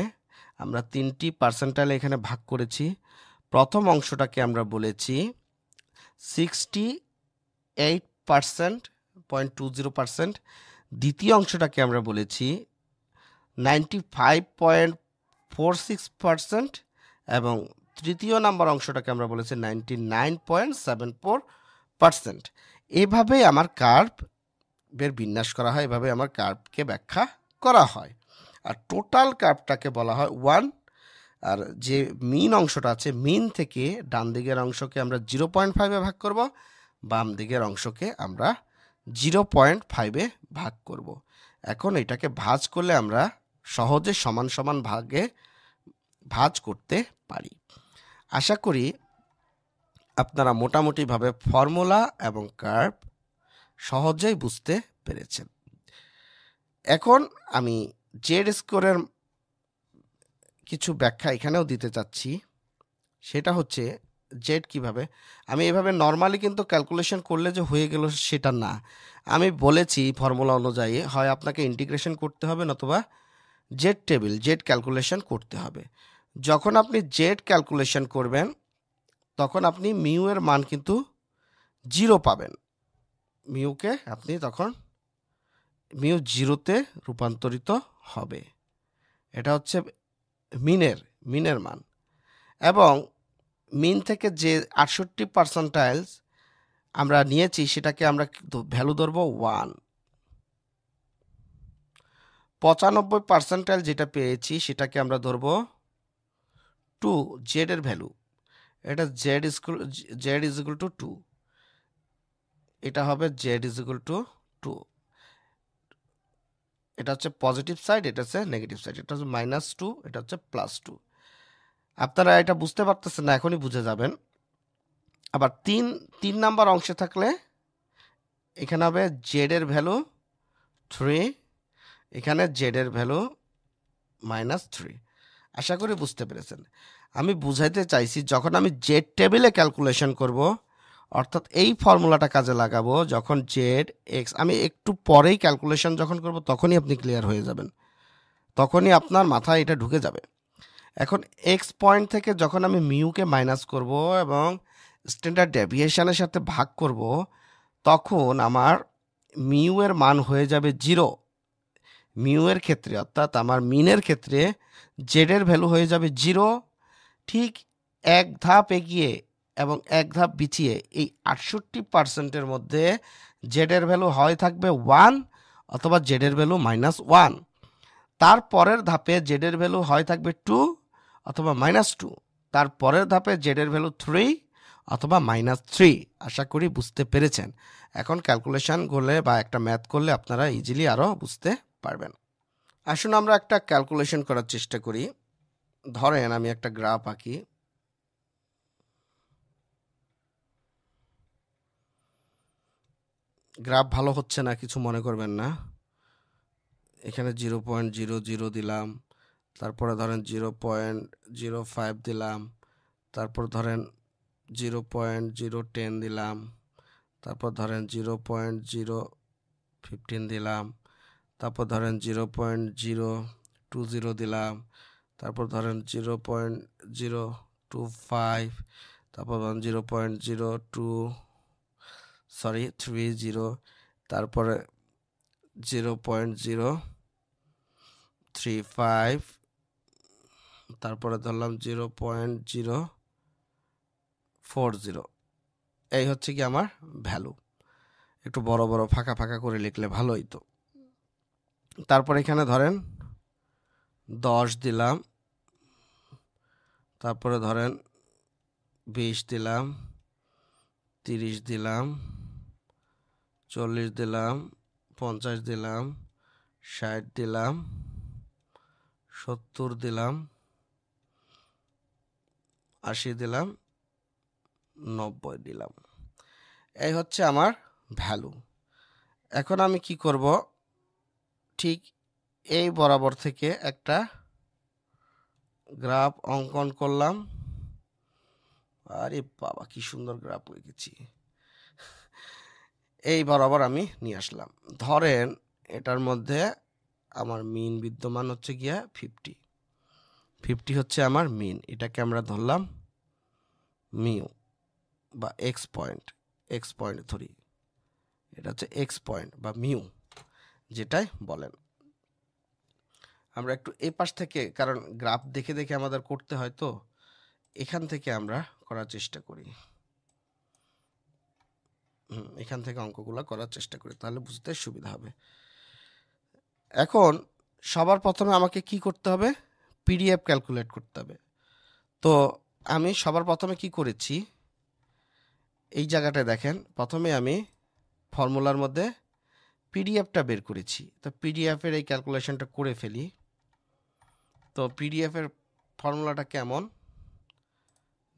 S1: আমরা 3টি পার্সেন্টাইলে এখানে ভাগ করেছি। প্রথম অংশটাকে আমরা বলেছি 68.20%, দ্বিতীয় অংশটাকে আমরা বলেছি 95.46% এবং তৃতীয় নাম্বার অংশটাকে আমরা বলেছি 99.74%। এভাবেই আমার কার্ভের বিন্যাস করা হয়, এভাবে আমার কার্ভকে ব্যাখ্যা করা হয়। আর টোটাল কার্ভটাকে বলা হয় 1। আর যে মিন অংশটা আছে, মিন থেকে ডান দিকের অংশকে আমরা 0.5-এ ভাগ করব, বাম দিকের অংশকে আমরা 0.5-এ ভাগ করব। এখন এটাকে ভাঁজ করলে আমরা সহজে সমান সমান ভাগে ভাঁজ করতে পারি। আশা করি আপনারা মোটামুটিভাবে ফর্মুলা এবং কার্ভ সহজেই বুঝতে পেরেছেন। এখন আমি জেড স্কোরের কিছু ব্যাখ্যা এখানেও দিতে চাচ্ছি। সেটা হচ্ছে জেড কিভাবে, আমি এভাবে নর্মালি কিন্তু ক্যালকুলেশন করলে যে হয়ে গেল সেটা না। আমি বলেছি ফর্মুলা অনুযায়ী হয় আপনাকে ইন্টিগ্রেশন করতে হবে, নতুবা জেড টেবিল জেড ক্যালকুলেশন করতে হবে। যখন আপনি জেড ক্যালকুলেশন করবেন তখন আপনি মিউ এর মান কিন্তু 0 পাবেন। মিউকে আপনি তখন মিউ 0-তে রূপান্তরিত হবে। এটা হচ্ছে মিনের মান। এবং মিন থেকে যে 68% আমরা নিয়েছি সেটাকে আমরা ভ্যালু ধরব 1। 95% যেটা পেয়েছি সেটাকে আমরা ধরব 2, জেড এর ভ্যালু। এটা জেড ইজ ইকুয়াল টু 2, এটা হবে জেড ইজ ইকুয়াল টু 2। এটা হচ্ছে পজিটিভ সাইড, এটা হচ্ছে নেগেটিভ সাইড, এটা হচ্ছে -2, এটা হচ্ছে +2। আপনারা এটা বুঝতে পারতেছেন না, এখনই বুঝে যাবেন। আবার 3 নাম্বার অংশে থাকলে এখানে হবে জেড এর ভ্যালু 3, এখানে জেড এর ভ্যালু -3। আশা করি বুঝতে পেরেছেন। আমি বুঝাইতে চাইছি যখন আমি জেড টেবিলে ক্যালকুলেশন করব, অর্থাৎ এই ফর্মুলাটা কাজে লাগাবো, যখন জেড এক্স, আমি একটু পরেই ক্যালকুলেশন যখন করব তখনই আপনি ক্লিয়ার হয়ে যাবেন, তখনই আপনার মাথায় এটা ঢুকে যাবে। এখন এক্স পয়েন্ট থেকে যখন আমি মিউকে মাইনাস করব এবং স্ট্যান্ডার্ড ডেভিয়েশনের সাথে ভাগ করব, তখন আমার মিউ এর মান হয়ে যাবে 0। মিউ এর ক্ষেত্রে অর্থাৎ আমার মিনের ক্ষেত্রে জেড এর ভ্যালু হয়ে যাবে 0। ঠিক এক ধাপ এগিয়ে এবং এক ধাপ পিছিয়ে এই 68%-এর মধ্যে জেড এর ভ্যালু হয় থাকবে 1 অথবা জেড এর ভ্যালু -1। তারপরের ধাপে জেড এর ভ্যালু হয় থাকবে 2 অথবা -2। তারপরের ধাপে জেড এর ভ্যালু 3 অথবা -3। আশা করি বুঝতে পেরেছেন। এখন ক্যালকুলেশন করলে বা একটা ম্যাথ করলে আপনারা ইজিলি আরও বুঝতে পারবেন। আসুন আমরা একটা ক্যালকুলেশন করার চেষ্টা করি। ধরেন আমি একটা গ্রাফ আঁকি। গ্রাফ ভালো হচ্ছে না, কিছু মনে করবেন না। এখানে 0.00 দিলাম, তারপরে ধরেন 0.05 দিলাম, তারপর ধরেন 0.010 দিলাম, তারপর ধরেন 0.015 দিলাম, তারপর ধরেন 0.020 দিলাম, তারপর ধরেন 0.025, তারপর ধরেন 0.30, তারপরে 0.035, তারপরে ধরলাম 0.040। এই হচ্ছে কি আমার ভ্যালু। একটু বড় বড় ফাঁকা ফাঁকা করে লিখলে ভালো হইতো। তারপর এখানে ধরেন 10 দিলাম, তারপরে ধরেন 20 দিলাম, 30 দিলাম, 40 দিলাম, 50 দিলাম, 60 দিলাম, 70 দিলাম, 80 দিলাম, 90 দিলাম। এই হচ্ছে আমার ভ্যালু। এখন আমি কি করব, ঠিক এই বরাবর থেকে একটা গ্রাফ অঙ্কন করলাম। আরে বাবা কি সুন্দর গ্রাফ এঁকেছি। এই বরাবর আমি নিয়ে আসলাম। ধরেন এটার মধ্যে আমার মিন বিদ্যমান হচ্ছে গিয়া 50। 50 হচ্ছে আমার মিন, এটাকে আমরা ধরলাম মিউ বা এক্স পয়েন্ট ধরি, এটা হচ্ছে এক্স পয়েন্ট বা মিউ যেটাই বলেন। আমরা একটু এই পাশ থেকে, কারণ গ্রাফ দেখে দেখে আমাদের করতে হয়, তো এখান থেকে আমরা করার চেষ্টা করি, এখান থেকে অঙ্কগুলো করার চেষ্টা করি, তাহলে বুঝতে সুবিধা হবে। এখন সবার প্রথমে আমাকে কি করতে হবে, পিডিএফ ক্যালকুলেট করতে হবে। তো আমি সবার প্রথমে কি করেছি, এই জায়গাটায় দেখেন, প্রথমে আমি ফর্মুলার মধ্যে পিডিএফটা বের করেছি। তো পিডিএফের এই ক্যালকুলেশনটা করে ফেলি। তো পিডিএফের ফর্মুলাটা কেমন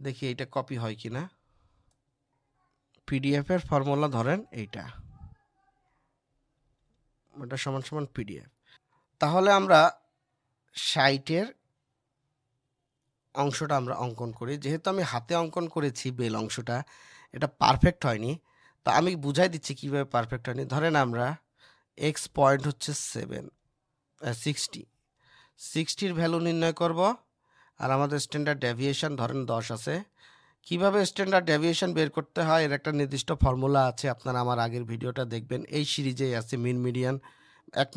S1: দেখি, এইটা কপি হয় কি না। পিডিএফের ফর্মুলা ধরেন এইটা, এটা সমান সমান পিডিএফ। তাহলে আমরা 60-এর অংশটা আমরা অঙ্কন করি। যেহেতু আমি হাতে অঙ্কন করেছি বেল অংশটা, এটা পারফেক্ট হয়নি, তো আমি বুঝাই দিচ্ছি কিভাবে পারফেক্ট হয়নি। ধরেন আমরা এক্স পয়েন্ট হচ্ছে 60-র ভ্যালু নির্ণয় করব, আর আমাদের স্ট্যান্ডার্ড ডেভিয়েশন ধরেন 10 আছে। কিভাবে স্ট্যান্ডার্ড ডেভিয়েশন বের করতে হয় এর একটা নির্দিষ্ট ফর্মুলা আছে, আপনারা আমার আগের ভিডিওটা দেখবেন, এই সিরিজেই আছে মিন মিডিয়ান। 1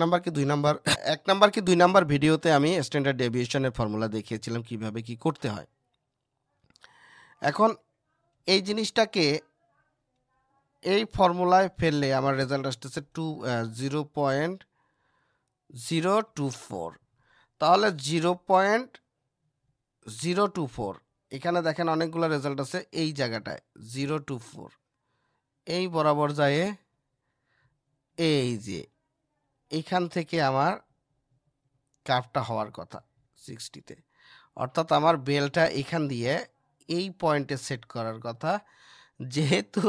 S1: নাম্বার ভিডিওতে আমি স্ট্যান্ডার্ড ডেভিয়েশনের ফর্মুলা দেখিয়েছিলাম কিভাবে কি করতে হয়। এখন এই জিনিসটাকে এই ফর্মুলায় ফেললে আমার রেজাল্ট আসতেছে 0.024। তাহলে 0.024, এখানে দেখেন অনেকগুলো রেজাল্ট আছে, এই জায়গাটায় 024 এই বরাবর যায়, এই যে এইখান থেকে আমার কার্ভটা হওয়ার কথা 60-তে, অর্থাৎ আমার বেলটা এখান দিয়ে এই পয়েন্টে সেট করার কথা। যেহেতু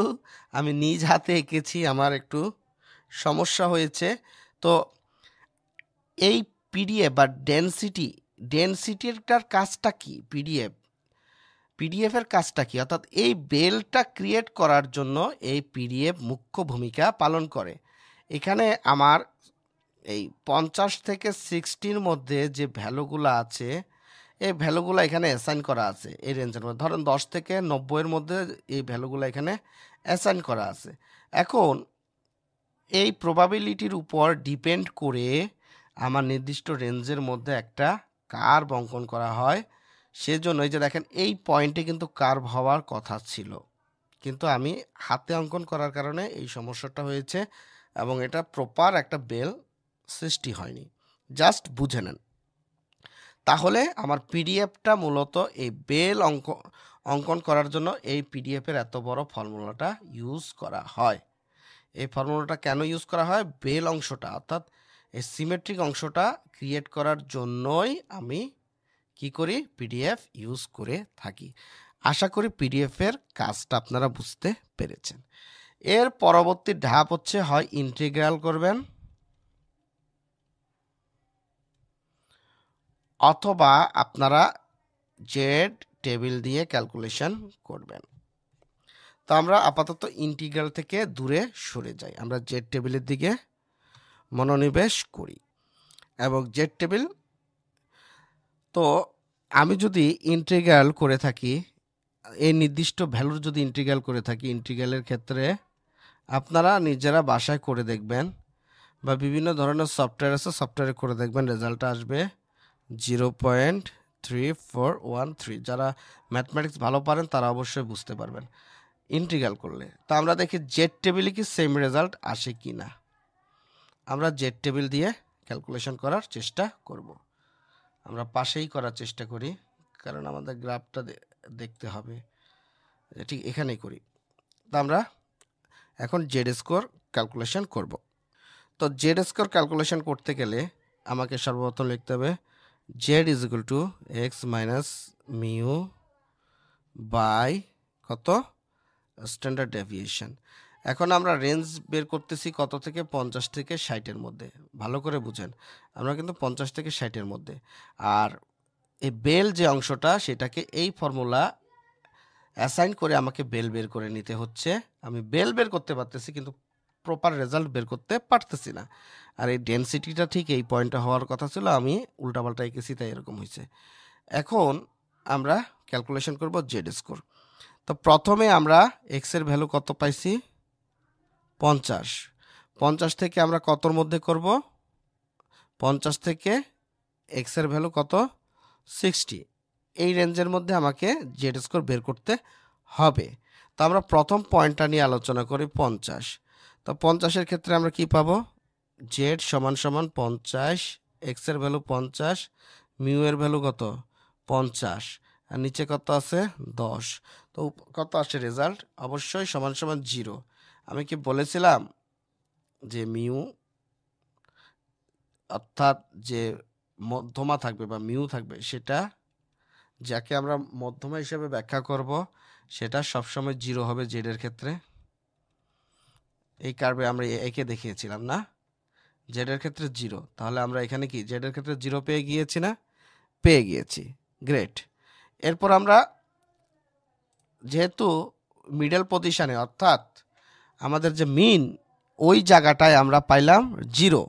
S1: আমি নিজ হাতে এঁকেছি, আমার একটু সমস্যা হয়েছে। তো এই পিডিএফ বা ডেনসিটিটার কাজটা কি, পিডিএফের কাজটা কি, অর্থাৎ এই বেলটা ক্রিয়েট করার জন্য এই পিডিএফ মুখ্য ভূমিকা পালন করে। এখানে আমার এই 50 থেকে 60-র মধ্যে যে ভ্যালুগুলো আছে, এই ভ্যালুগুলো এখানে অ্যাসাইন করা আছে এই রেঞ্জের মধ্যে। ধরেন 10 থেকে 90-এর মধ্যে এই ভ্যালুগুলো এখানে অ্যাসাইন করা আছে। এখন এই প্রবাবিলিটির উপর ডিপেন্ড করে আমার নির্দিষ্ট রেঞ্জের মধ্যে একটা কার্ভ অঙ্কন করা হয়। সেজন্য এই যে দেখেন, এই পয়েন্টে কিন্তু কার্ভ হওয়ার কথা ছিল, কিন্তু আমি হাতে অঙ্কন করার কারণে এই সমস্যাটা হয়েছে, এবং এটা প্রপার একটা বেল সৃষ্টি হয়নি। জাস্ট বুঝে নেন। তাহলে আমার পিডিএফটা মূলত এই বেল অঙ্কন করার জন্য এই পিডিএফের এত বড় ফর্মুলাটা ইউজ করা হয়। এই ফর্মুলাটা কেন ইউজ করা হয়, বেল অংশটা অর্থাৎ এই সিমেট্রিক অংশটা ক্রিয়েট করার জন্যই আমি কি করি, পিডিএফ ইউজ করে থাকি। আশা করি পিডিএফের কাজটা আপনারা বুঝতে পেরেছেন। এর পরবর্তী ধাপ হচ্ছে, হয় ইন্টিগ্রাল করবেন অথবা আপনারা জেড টেবিল দিয়ে ক্যালকুলেশন করবেন। তো আমরা আপাতত ইন্টিগ্রাল থেকে দূরে সরে যাই, আমরা জেড টেবিলের দিকে মনোনিবেশ করি। এবং জেড টেবিল, তো আমি যদি ইন্টিগ্রাল করে থাকি, এই নির্দিষ্ট ভ্যালুর যদি ইন্টিগ্রাল করে থাকি, ইন্টিগ্রালের ক্ষেত্রে আপনারা নিজেরা বাসায় করে দেখবেন, বা বিভিন্ন ধরনের সফটওয়্যার আছে, সফটওয়্যারে করে দেখবেন, রেজাল্টটা আসবে 0.3413। যারা ম্যাথমেটিক্স ভালো পারেন তারা অবশ্যই বুঝতে পারবেন ইন্টিগ্রাল করলে। তো আমরা দেখি জেড টেবিলে কি সেম রেজাল্ট আসে কি না। আমরা জেড টেবিল দিয়ে ক্যালকুলেশন করার চেষ্টা করব। আমরা পাশেই করার চেষ্টা করি, কারণ আমাদের গ্রাফটা দেখতে হবে, ঠিক এখানেই করি। তো আমরা এখন জেড স্কোর ক্যালকুলেশন করব। তো জেড স্কোর ক্যালকুলেশন করতে গেলে আমাকে সর্বপ্রথম লিখতে হবে Z is equal to x minus mu by কত, স্ট্যান্ডার্ড ডেভিয়েশন। এখন আমরা রেঞ্জ বের করতেছি কত থেকে, 50 থেকে 60-এর মধ্যে। ভালো করে বুঝেন, আমরা কিন্তু 50 থেকে 60-এর মধ্যে। আর এই বেল যে অংশটা, সেটাকে এই ফর্মুলা অ্যাসাইন করে আমাকে বেল বের করে নিতে হচ্ছে। আমি বেল বের করতে পারতেছি, কিন্তু প্রপার রেজাল্ট বের করতে পারতেছি না। আর এই ডেনসিটিটা ঠিক এই পয়েন্টে হওয়ার কথা ছিল, আমি উল্টাপাল্টা এঁকেছি, তাই এরকম হয়েছে। এখন আমরা ক্যালকুলেশন করব জেড স্কোর। তো প্রথমে আমরা এক্সের ভ্যালু কত পাইছি 50। 50 থেকে আমরা কতর মধ্যে করব 50 থেকে এক্সের ভ্যালু কত 60, এই রেঞ্জের মধ্যে আমাকে জেড স্কোর বের করতে হবে। তো আমরা প্রথম পয়েন্টটা নিয়ে আলোচনা করি 50। তো 50-এর ক্ষেত্রে আমরা কি পাবো জেড সমান সমান 50, এক্সের ভ্যালু 50, মিউ এর ভ্যালু কত 50, আর নিচে কত আছে 10। তো কত আসে রেজাল্ট অবশ্যই সমান সমান 0। আমি কি বলেছিলাম যে মিউ অর্থাৎ যে মধ্যমা থাকবে বা মিউ থাকবে সেটা যাকে আমরা মধ্যমা হিসেবে ব্যাখ্যা করব সেটা সবসময় 0 হবে জেড এর ক্ষেত্রে। এই কার্ভে আমরা একে দেখিয়েছিলাম না, জেড এর ক্ষেত্রে 0। তাহলে আমরা এখানে কি জেড এর ক্ষেত্রে 0 পেয়ে গিয়েছি না, পেয়ে গিয়েছি, গ্রেট। এরপর আমরা যেহেতু মিডল পজিশনে অর্থাৎ আমাদের যে মিন ওই জায়গাটায় আমরা পাইলাম 0।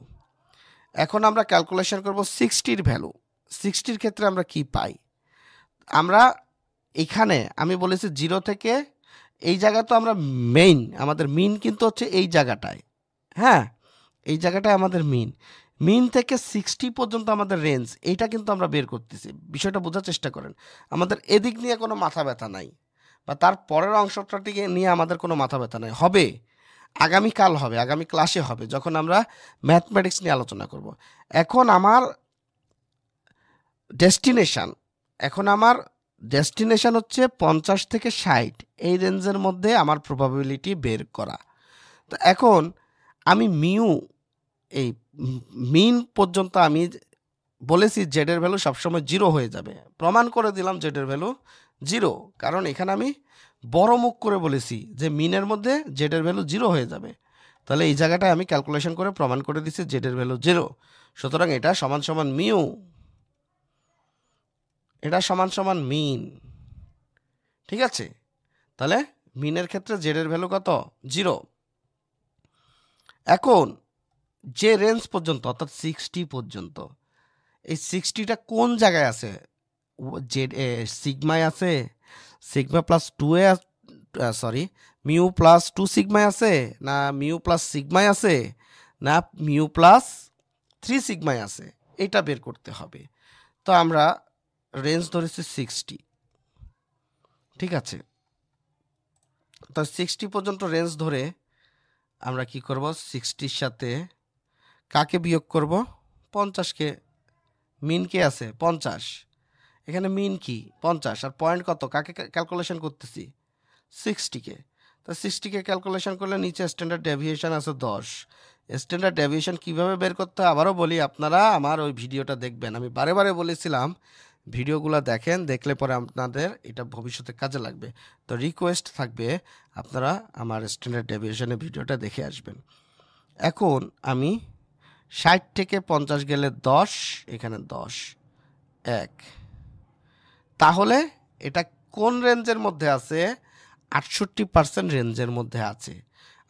S1: এখন আমরা ক্যালকুলেশন করব 60-র ভ্যালু। 60-র ক্ষেত্রে আমরা কি পাই, আমরা এখানে আমি বলেছি 0 থেকে এই জায়গায় তো আমরা মেইন আমাদের মিন কিন্তু হচ্ছে এই জায়গাটায়, হ্যাঁ এই জায়গাটায় আমাদের মিন থেকে 60 পর্যন্ত আমাদের রেঞ্জ, এইটা কিন্তু আমরা বের করতেছি। বিষয়টা বোঝার চেষ্টা করেন, আমাদের এদিক নিয়ে কোনো মাথা ব্যথা নাই বা তার পরের অংশটাকে নিয়ে আমাদের কোনো মাথা ব্যথা নাই। হবে আগামীকাল হবে, আগামী ক্লাসে হবে যখন আমরা ম্যাথমেটিক্স নিয়ে আলোচনা করব। এখন আমার ডেস্টিনেশন হচ্ছে 50 থেকে 60, এই রেঞ্জের মধ্যে আমার প্রবাবিলিটি বের করা। তো এখন আমি এই মিন পর্যন্ত আমি বলেছি জেডের ভ্যালু সবসময় 0 হয়ে যাবে, প্রমাণ করে দিলাম জেডের ভ্যালু 0, কারণ এখানে আমি বড় মুখ করে বলেছি যে মিনের মধ্যে জেডের ভ্যালু 0 হয়ে যাবে। তাহলে এই জায়গাটায় আমি ক্যালকুলেশন করে প্রমাণ করে দিচ্ছি জেডের ভ্যালু 0। সুতরাং এটা সমান সমান মিউ, এটা সমান সমান মিন, ঠিক আছে। তাহলে মিনের ক্ষেত্রে জেডের ভ্যালু কত 0। এখন যে রেঞ্জ পর্যন্ত অর্থাৎ 60 পর্যন্ত, এই 60টা কোন জায়গায় আছে, জেড সিগমায় আছে, সিগমা প্লাস 2 এ সরি মিউ প্লাস 2 সিগমায় আছে, না মিউ প্লাস সিগমায় আছে, না মিউ প্লাস 3 সিগমায় আছে, এটা বের করতে হবে। তো আমরা রেঞ্জ ধরেছি 60, ঠিক আছে। তো 60 পর্যন্ত রেঞ্জ ধরে আমরা কি করব 60-র সাথে কাকে বিয়োগ করব 50-কে। মিন কে আছে 50, এখানে মিন কি 50, আর পয়েন্ট কত কাকে ক্যালকুলেশন করতেছি 60-কে। তো 60-কে ক্যালকুলেশন করলে নিচে স্ট্যান্ডার্ড ডেভিয়েশন আছে 10। স্ট্যান্ডার্ড ডেভিয়েশন কীভাবে বের করতে হয় আবারও বলি, আপনারা আমার ওই ভিডিওটা দেখবেন, আমি বারে বারে বলেছিলাম ভিডিওগুলো দেখেন, দেখলে পরে আপনাদের এটা ভবিষ্যতে কাজে লাগবে। তো রিকোয়েস্ট থাকবে আপনারা আমার স্ট্যান্ডার্ড ডেভিয়েশনের ভিডিওটা দেখে আসবেন। এখন আমি 60 থেকে 50 গেলে 10, এখানে 10 1, তাহলে এটা কোন রেঞ্জের মধ্যে আছে 68% রেঞ্জের মধ্যে আছে।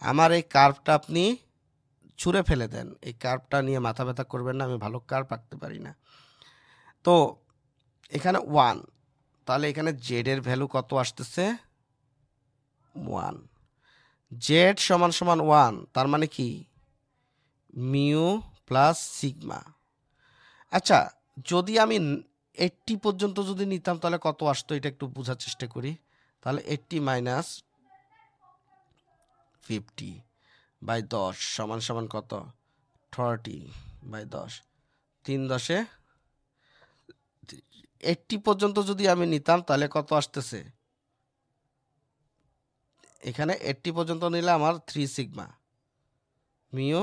S1: আমার এই কার্ভটা আপনি ছুঁড়ে ফেলে দেন, এই কার্ভটা নিয়ে মাথা ব্যথা করবেন না, আমি ভালো কার্ভ আঁকতে পারি না। তো এখানে 1, তাহলে এখানে জেড এর ভ্যালু কত আসতেছে 1, জেড সমান সমান 1, তার মানে কি মিউ প্লাস সিগমা। আচ্ছা যদি আমি 80 পর্যন্ত যদি নিতাম তাহলে কত আসতো, এটা একটু বোঝার চেষ্টা করি। তাহলে 80 মাইনাস 50/10 সমান সমান কত 30/10, 3×10 80 পর্যন্ত যদি আমি নিতাম তাহলে কত আসতেছে, এখানে 80 পর্যন্ত নিলে আমার 3 সিগমা মিউ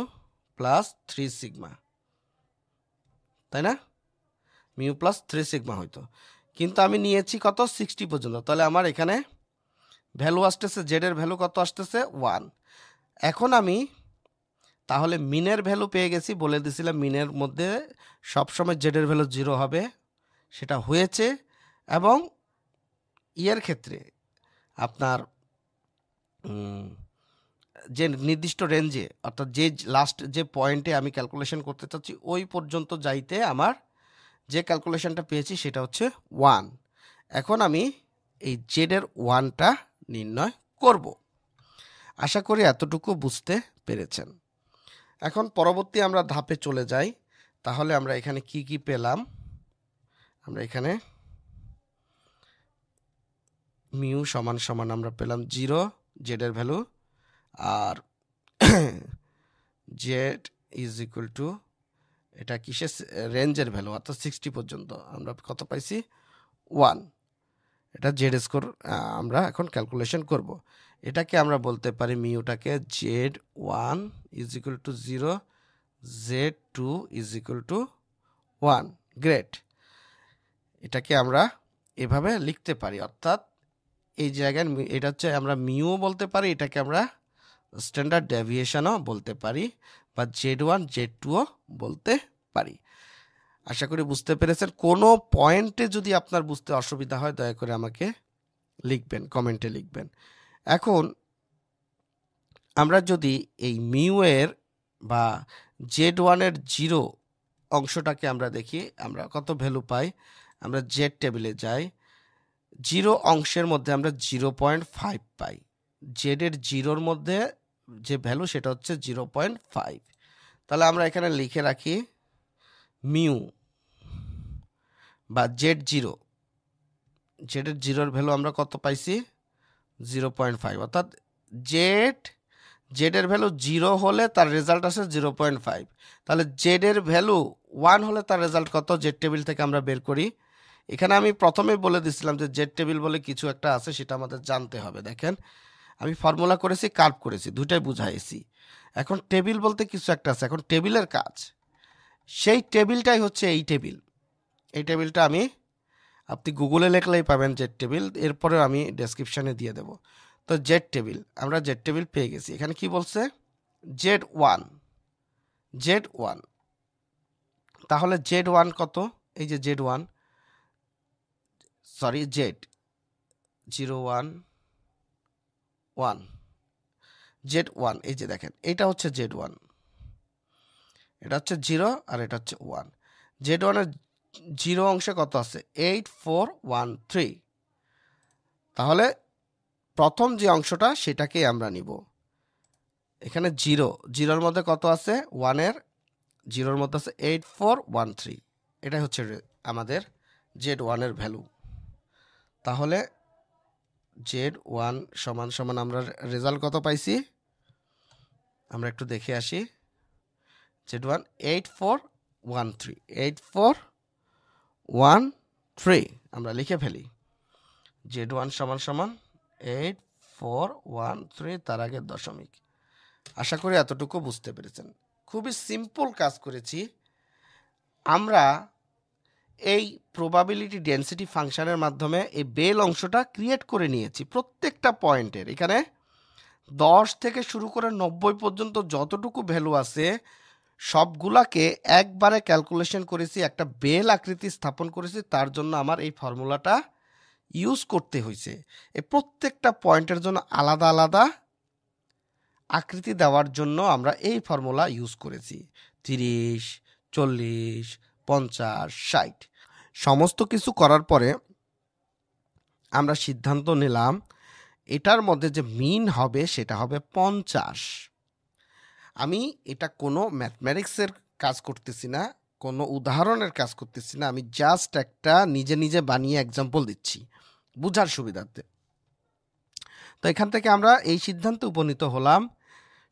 S1: প্লাস 3 সিগমা, তাই না, মিউ প্লাস 3 সিগমা হইতো। কিন্তু আমি নিয়েছি কত 60 পর্যন্ত, তাহলে আমার এখানে ভ্যালু আসতেছে জেডের ভ্যালু কত আসতেছে 1। এখন আমি তাহলে মিনের ভ্যালু পেয়ে গেছি, বলে দিয়েছিলাম মিনের মধ্যে সবসময় জেডের ভ্যালু 0 হবে, সেটা হয়েছে। এবং ইয়ের ক্ষেত্রে আপনার যে নির্দিষ্ট রেঞ্জে অর্থাৎ যে লাস্ট যে পয়েন্টে আমি ক্যালকুলেশন করতে চাচ্ছি ওই পর্যন্ত যাইতে আমার যে ক্যালকুলেশনটা পেয়েছি সেটা হচ্ছে 1। এখন আমি এই জেডের 1টা নির্ণয় করব। আশা করি এতটুকু বুঝতে পেরেছেন। এখন পরবর্তী আমরা ধাপে চলে যাই। তাহলে আমরা এখানে কি কি পেলাম? আমরা এখানে মিউ সমান সমান আমরা পেলাম 0 জেডের ভ্যালু, আর জেড ইজ ইকুয়াল টু এটা কিসের রেঞ্জের ভ্যালু, অর্থাৎ 60 পর্যন্ত আমরা কত পাইছি? 1। এটা জেড স্কোর আমরা এখন ক্যালকুলেশন করব। এটাকে আমরা বলতে পারি মিউটাকে z1 is equal two 0, z2 is equal two 1। Great. এটাকে আমরা এভাবে লিখতে পারি, অর্থাৎ এই জায়গায় এটা হচ্ছে আমরা মিউও বলতে পারি, এটাকে আমরা স্ট্যান্ডার্ড ডেভিয়েশনও বলতে পারি, বা z1 z2ও বলতে পারি। আশা করি বুঝতে পেরেছেন। কোনো পয়েন্টে যদি আপনার বুঝতে অসুবিধা হয় দয়া করে আমাকে লিখবেন, কমেন্টে লিখবেন। এখন আমরা যদি এই মিউ এর বা z1 এর 0 অংশটাকে আমরা দেখি, আমরা কত ভ্যালু পাই। আমরা জেড টেবিলে যাই, 0 অংশের মধ্যে আমরা 0.5 পাই। জেডের 0-র মধ্যে যে ভ্যালু সেটা হচ্ছে 0.5। তাহলে আমরা এখানে লিখে রাখি মিউ বা z0, জেডের 0-র ভ্যালু আমরা কত পাইছি? 0.5। অর্থাৎ জেডের ভ্যালু 0 হলে তার রেজাল্ট আসে 0.5। তাহলে জেডের ভ্যালু 1 হলে তার রেজাল্ট কত? জেড টেবিল থেকে আমরা বের করি। এখানে আমি প্রথমেই বলে দিচ্ছিলাম যে জেড টেবিল বলে কিছু একটা আছে, সেটা আমাদের জানতে হবে। দেখেন আমি ফর্মুলা করেছি, কার্ভ করেছি, দুটাই বুঝাইছি। এখন টেবিল বলতে কিছু একটা আছে, এখন টেবিলের কাজ। সেই টেবিলটাই হচ্ছে এই টেবিল। এই টেবিলটা আপনি গুগলে লেখলেই পাবেন জেড টেবিল, এরপরেও আমি ডেসক্রিপশানে দিয়ে দেব। তো জেড টেবিল, আমরা জেড টেবিল পেয়ে গেছি। এখানে কি বলছে? Z1। তাহলে Z1 কত? এই যে Z1, সরি Z01 1, Z1, এই যে দেখেন এটা হচ্ছে Z1, এটা হচ্ছে 0 আর এটা হচ্ছে 1। Z1 এর 0 অংশে কত আছে? 8413। তাহলে প্রথম যে অংশটা সেটাকেই আমরা নিব। এখানে 0-0-র মধ্যে কত আছে? 1-এর 0-র মধ্যে আছে 8413। এটাই হচ্ছে আমাদের Z1-এর ভ্যালু। তাহলে Z1 সমান সমান আমরা রেজাল্ট কত পাইছি? আমরা একটু দেখে আসি। Z1 8413, 8413 আমরা লিখে ফেলি। Z1 সমান সমান 8413, তার আগে দশমিক। আশা করি এতটুকু বুঝতে পেরেছেন। খুবই সিম্পল কাজ করেছি। আমরা এই প্রবাবিলিটি ডেনসিটি ফাংশনের মাধ্যমে এই বেল অংশটা ক্রিয়েট করে নিয়েছি প্রত্যেকটা পয়েন্টের। এখানে 10 থেকে শুরু করে 90 পর্যন্ত যতটুকু ভ্যালু আছে সবগুলাকে একবারে ক্যালকুলেশন করেছি, একটা বেল আকৃতি স্থাপন করেছি। তার জন্য আমার এই ফর্মুলাটা ইউজ করতে হয়েছে। এই প্রত্যেকটা পয়েন্টের জন্য আলাদা আলাদা আকৃতি দেওয়ার জন্য আমরা এই ফর্মুলা ইউজ করেছি। 30, 40, 50, 60 সমস্ত কিছু করার পরে আমরা সিদ্ধান্ত নিলাম এটার মধ্যে যে মিন হবে সেটা হবে 50। আমি এটা কোনো ম্যাথমেটিক্সের কাজ করতেছি না, কোনো উদাহরণের কাজ করতেছি না, আমি জাস্ট একটা নিজে নিজে বানিয়ে এক্সাম্পল দিচ্ছি বুঝার সুবিধার্থে। তো এখান থেকে আমরা এই সিদ্ধান্তে উপনীত হলাম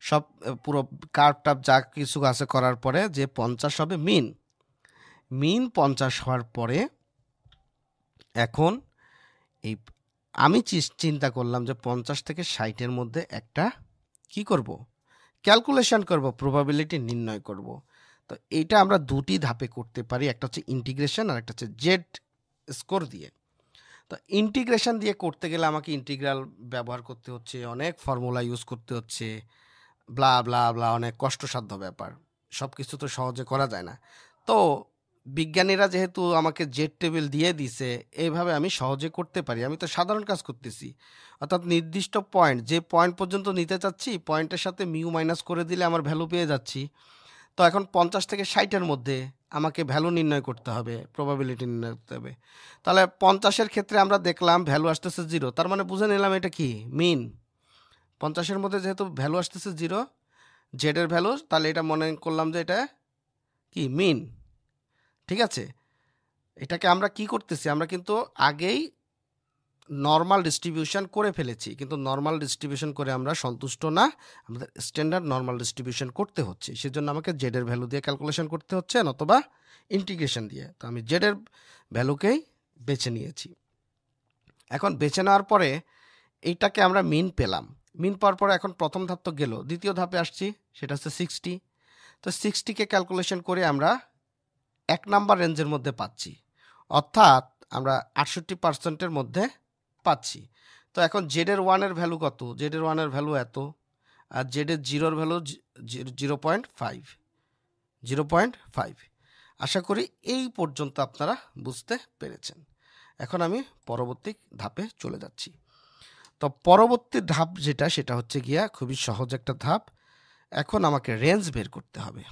S1: সব পুরো কার্ভ টার্ভ যা কিছু আছে করার পরে যে 50 হবে মিন 50 হওয়ার পরে এখন এই আমি চিন্তা করলাম যে 50 থেকে 60-এর মধ্যে একটা কি করব? ক্যালকুলেশন করব, প্রবাবিলিটি নির্ণয় করব। তো এইটা আমরা দুটি ধাপে করতে পারি, একটা হচ্ছে ইন্টিগ্রেশন আর একটা হচ্ছে জেড স্কোর দিয়ে। তো ইন্টিগ্রেশন দিয়ে করতে গেলে আমাকে ইন্টিগ্রাল ব্যবহার করতে হচ্ছে, অনেক ফর্মুলা ইউজ করতে হচ্ছে, ব্লা ব্লা ব্লা, অনেক কষ্টসাধ্য ব্যাপার, সব কিছু তো সহজে করা যায় না। তো বিজ্ঞানীরা যেহেতু আমাকে জেড টেবিল দিয়ে দিছে, এইভাবে আমি সহজে করতে পারি। আমি তো সাধারণ কাজ করতেছি, অর্থাৎ নির্দিষ্ট পয়েন্ট, যে পয়েন্ট পর্যন্ত নিতে চাচ্ছি পয়েন্টের সাথে মিউ মাইনাস করে দিলে আমার ভ্যালু পেয়ে যাচ্ছি। তো এখন 50 থেকে 60-এর মধ্যে আমাকে ভ্যালু নির্ণয় করতে হবে, প্রবাবিলিটি নির্ণয় করতে হবে। তাহলে 50-এর ক্ষেত্রে আমরা দেখলাম ভ্যালু আসতেছে 0, তার মানে বুঝে নিলাম এটা কি মিন। 50-এর মধ্যে যেহেতু ভ্যালু আসতেছে 0, জেডের ভ্যালু, তাহলে এটা মনে করলাম যে এটা কি মিন। ঠিক আছে, এটাকে আমরা কি করতেছি, আমরা কিন্তু আগেই নর্মাল ডিস্ট্রিবিউশন করে ফেলেছি, কিন্তু নর্মাল ডিস্ট্রিবিউশন করে আমরা সন্তুষ্ট না, আমাদের স্ট্যান্ডার্ড নর্মাল ডিস্ট্রিবিউশন করতে হচ্ছে। সেজন্য আমাকে জেডের ভ্যালু দিয়ে ক্যালকুলেশন করতে হচ্ছে, নতুবা ইন্টিগ্রেশন দিয়ে। তো আমি জেডের ভ্যালুকেই বেছে নিয়েছি। এখন বেছে নেওয়ার পরে এইটাকে আমরা মিন পেলাম। মিন পাওয়ার পরে এখন প্রথম ধাপ তো গেল, দ্বিতীয় ধাপে আসছি, সেটা হচ্ছে 60। তো 60কে ক্যালকুলেশন করে আমরা 1 নাম্বার রেঞ্জের মধ্যে পাচ্ছি, অর্থাৎ আমরা 68%-এর মধ্যে পাচ্ছি। তো এখন জেডের 1-এর ভ্যালু কত? জেডের 1-এর ভ্যালু এত, আর জেডের 0-এর ভ্যালু 0.5। আশা করি এই পর্যন্ত আপনারা বুঝতে পেরেছেন। এখন আমি পরবর্তী ধাপে চলে যাচ্ছি। তো পরবর্তী ধাপ যেটা, সেটা হচ্ছে গিয়া খুবই সহজ একটা ধাপ। এখন আমাকে রেঞ্জ বের করতে হবে।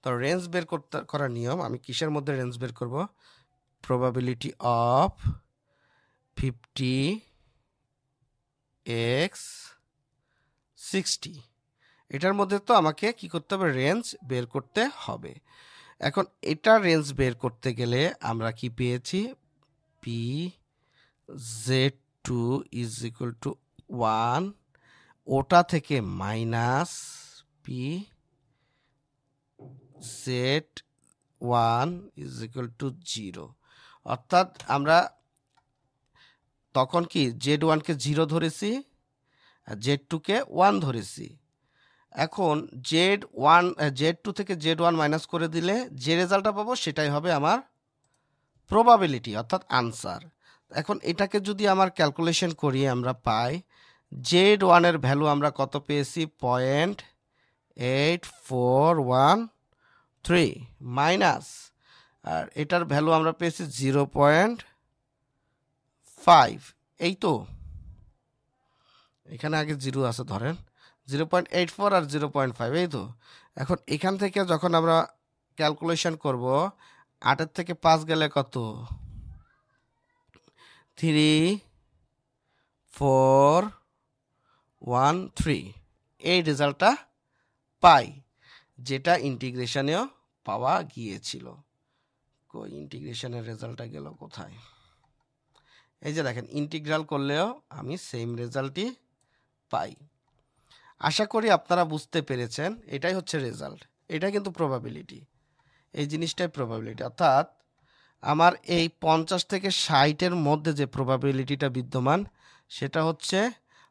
S1: তো রেঞ্জ বের করার নিয়ম, আমি কিসের মধ্যে রেঞ্জ বের করব? প্রবাবিলিটি অফ 50x 60, এটার মধ্যে তো আমাকে কি করতে হবে? রেঞ্জ বের করতে হবে। এখন এটা রেঞ্জ বের করতে গেলে আমরা কি পেয়েছি? PZ2 ইজ ইকুয়াল টু 1, ওটা থেকে minus PZ1 is equal two 0। অর্থাৎ আমরা তখন কি Z1-কে 0 ধরেছি, আর Z2-কে 1 ধরেছি। এখন Z2 থেকে Z1 মাইনাস করে দিলে যে রেজাল্টটা পাবো সেটাই হবে আমার প্রবাবিলিটি, অর্থাৎ আনসার। এখন এটাকে যদি আমার ক্যালকুলেশন করি, আমরা পাই Z1-এর ভ্যালু আমরা কত পেয়েছি? 0.8413 মাইনাস, আর এটার ভ্যালু আমরা পেয়েছি 0.5। এই তো এখানে আগে 0 আছে, ধরেন 0.84 আর 0.5, এই তো। এখন এখান থেকে যখন আমরা ক্যালকুলেশন করব, 8-এর থেকে 5 গেলে কত? 3413, এই রেজাল্টটা পাই, যেটা ইন্টিগ্রেশনেও পাওয়া গিয়েছিল। কই ইন্টিগ্রেশনের রেজাল্টটা গেল কোথায়? এই যে দেখেন, ইন্টিগ্রাল করলেও আমি সেম রেজাল্টই পাই। আশা করি আপনারা বুঝতে পেরেছেন, এটাই হচ্ছে রেজাল্ট, এটা কিন্তু প্রবাবিলিটি, এই জিনিসটাই প্রবাবিলিটি। অর্থাৎ আমার এই 50 থেকে 60-এর মধ্যে যে প্রবাবিলিটিটা বিদ্যমান, সেটা হচ্ছে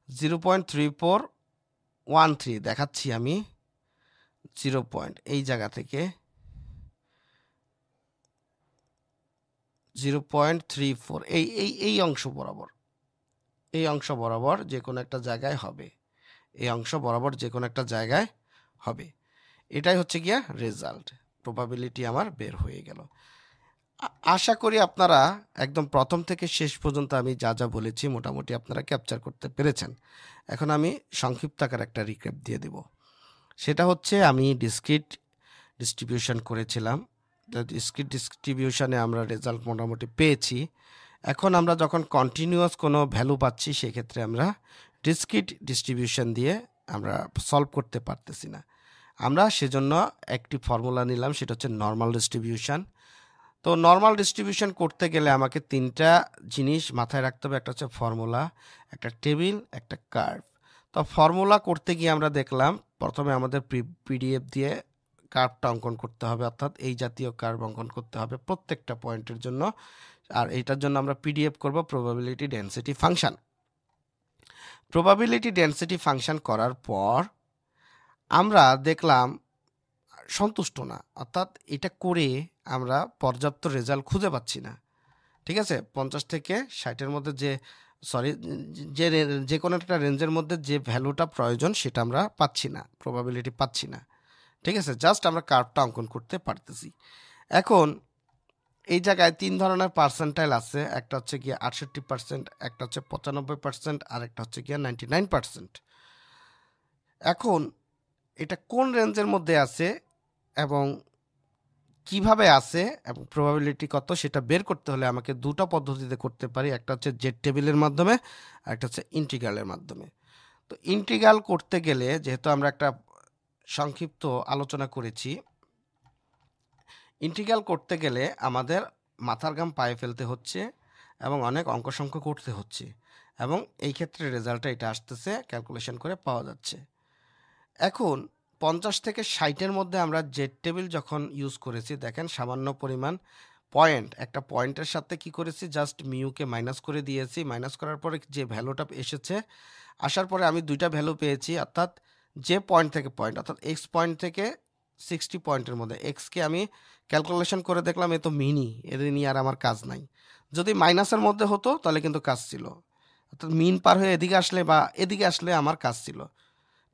S1: 0.3413। দেখাচ্ছি আমি 0 পয়েন্ট, এই জায়গা থেকে 0.34, এই অংশ বরাবর, এই অংশ বরাবর যে কোনো একটা জায়গায় হবে, এই অংশ বরাবর যে কোনো একটা জায়গায় হবে। এটাই হচ্ছে গিয়া রেজাল্ট, প্রবাবিলিটি আমার বের হয়ে গেল। আশা করি আপনারা একদম প্রথম থেকে শেষ পর্যন্ত আমি যা যা বলেছি মোটামুটি আপনারা ক্যাপচার করতে পেরেছেন। এখন আমি সংক্ষিপ্ত আকার একটা রিক্যাপ দিয়ে দেব। সেটা হচ্ছে আমি ডিসক্রিট ডিস্ট্রিবিউশন করেছিলাম, ডিসক্রিট ডিস্ট্রিবিউশনে আমরা রেজাল্ট মোটামুটি পেয়েছি। এখন আমরা যখন কন্টিনিউয়াস কোনো ভ্যালু পাচ্ছি, সেক্ষেত্রে আমরা ডিসক্রিট ডিস্ট্রিবিউশন দিয়ে আমরা সলভ করতে পারতেছি না। আমরা সেজন্য একটি ফর্মুলা নিলাম, সেটা হচ্ছে নর্মাল ডিস্ট্রিবিউশন। তো নর্মাল ডিস্ট্রিবিউশন করতে গেলে আমাকে 3টা জিনিস মাথায় রাখতে হবে, একটা হচ্ছে ফর্মুলা, একটা টেবিল, একটা কার্ভ। তো ফর্মুলা করতে গিয়ে আমরা দেখলাম প্রথমে আমাদের পিডিএফ দিয়ে কার্ভটা অঙ্কন করতে হবে, অর্থাৎ এই জাতীয় কার্ভ অঙ্কন করতে হবে প্রত্যেকটা পয়েন্টের জন্য। আর এইটার জন্য আমরা পিডিএফ করব probability density function. Probability density function করার পর আমরা দেখলাম সন্তুষ্ট না, অর্থাৎ এটা করে আমরা পর্যাপ্ত রেজাল্ট খুঁজে পাচ্ছি না। ঠিক আছে, 50 থেকে 60-এর মধ্যে যে কোনো একটা রেঞ্জের মধ্যে যে ভ্যালুটা প্রয়োজন সেটা আমরা পাচ্ছি না, প্রবাবিলিটি পাচ্ছি না। ঠিক আছে, জাস্ট আমরা কার্ভটা অঙ্কন করতে পারতেছি। এখন এই জায়গায় 3 ধরনের পার্সেন্টাইল আছে, একটা হচ্ছে গিয়ে 68%, একটা হচ্ছে 95%, আর একটা হচ্ছে গিয়ে 99%। এখন এটা কোন রেঞ্জের মধ্যে আছে এবং কিভাবে আছে এবং প্রবাবিলিটি কত সেটা বের করতে হলে আমাকে দুটো পদ্ধতিতে করতে পারি। একটা হচ্ছে জেড টেবিলের মাধ্যমে, আর একটা হচ্ছে ইন্টিগ্রালের মাধ্যমে। তো ইন্টিগ্রাল করতে গেলে যেহেতু আমরা একটা সংক্ষিপ্ত আলোচনা করেছি, ইন্টিগ্রাল করতে গেলে আমাদের মাথার ঘাম পায়ে ফেলতে হচ্ছে এবং অনেক অঙ্ক সংখ্য করতে হচ্ছে, এবং এই ক্ষেত্রে রেজাল্টটা এটা আসতেছে, ক্যালকুলেশন করে পাওয়া যাচ্ছে। এখন 50 থেকে 60-এর মধ্যে আমরা জেড টেবিল যখন ইউজ করেছি, দেখেন সামান্য পরিমাণ পয়েন্ট, একটা পয়েন্টের সাথে কি করেছি, জাস্ট মিউকে মাইনাস করে দিয়েছি। মাইনাস করার পরে যে ভ্যালুটা এসেছে, আসার পরে আমি দুইটা ভ্যালু পেয়েছি, অর্থাৎ যে পয়েন্ট থেকে পয়েন্ট, অর্থাৎ এক্স পয়েন্ট থেকে 60 পয়েন্টের মধ্যে এক্সকে আমি ক্যালকুলেশন করে দেখলাম এ তো মিনই, এদের নিয়ে আর আমার কাজ নাই। যদি মাইনাসের মধ্যে হতো তাহলে কিন্তু কাজ ছিল, অর্থাৎ মিন পার হয়ে এদিকে আসলে বা এদিকে আসলে আমার কাজ ছিল।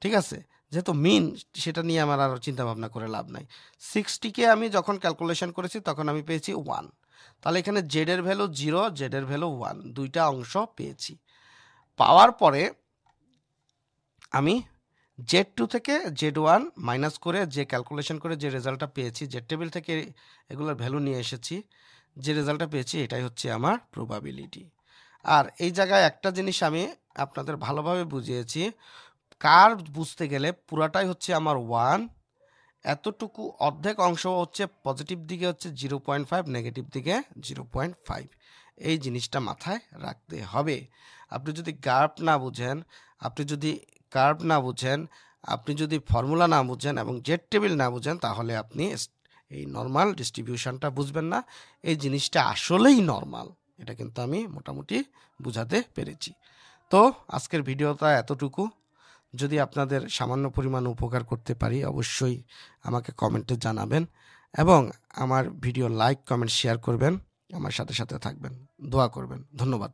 S1: ঠিক আছে, যেহেতু মিন, সেটা নিয়ে আমার আর চিন্তা ভাবনা করে লাভ নাই। 60কে আমি যখন ক্যালকুলেশন করেছি তখন আমি পেয়েছি 1, তাহলে এখানে জেডের ভ্যালু 0, জেডের ভ্যালু 1, দুইটা অংশ পেয়েছি। পাওয়ার পরে আমি জেড 2 থেকে জেড 1 মাইনাস করে যে ক্যালকুলেশন করে যে রেজাল্টটা পেয়েছি, জেড টেবিল থেকে এগুলোর ভ্যালু নিয়ে এসেছি, যে রেজাল্টটা পেয়েছি এটাই হচ্ছে আমার প্রবাবিলিটি। আর এই জায়গায় একটা জিনিস আমি আপনাদের ভালোভাবে বুঝিয়েছি, কার্ভ বুঝতে গেলে পুরাটাই হচ্ছে আমার 1, এতটুকু অর্ধেক অংশ হচ্ছে পজিটিভ দিকে হচ্ছে 0.5, নেগেটিভ দিকে 0.5। এই জিনিসটা মাথায় রাখতে হবে। আপনি যদি কার্ভ না বুঝেন, আপনি যদি ফর্মুলা না বুঝেন এবং জেড টেবিল না বুঝেন, তাহলে আপনি এই নর্মাল ডিস্ট্রিবিউশনটা বুঝবেন না। এই জিনিসটা আসলেই নর্মাল, এটা কিন্তু আমি মোটামুটি বুঝাতে পেরেছি। তো আজকের ভিডিওটা এতটুকু। যদি আপনাদের সামান্য পরিমাণ উপকার করতে পারি, অবশ্যই আমাকে কমেন্টে জানাবেন এবং আমার ভিডিও লাইক, কমেন্ট, শেয়ার করবেন, আমার সাথে সাথে থাকবেন, দোয়া করবেন। ধন্যবাদ।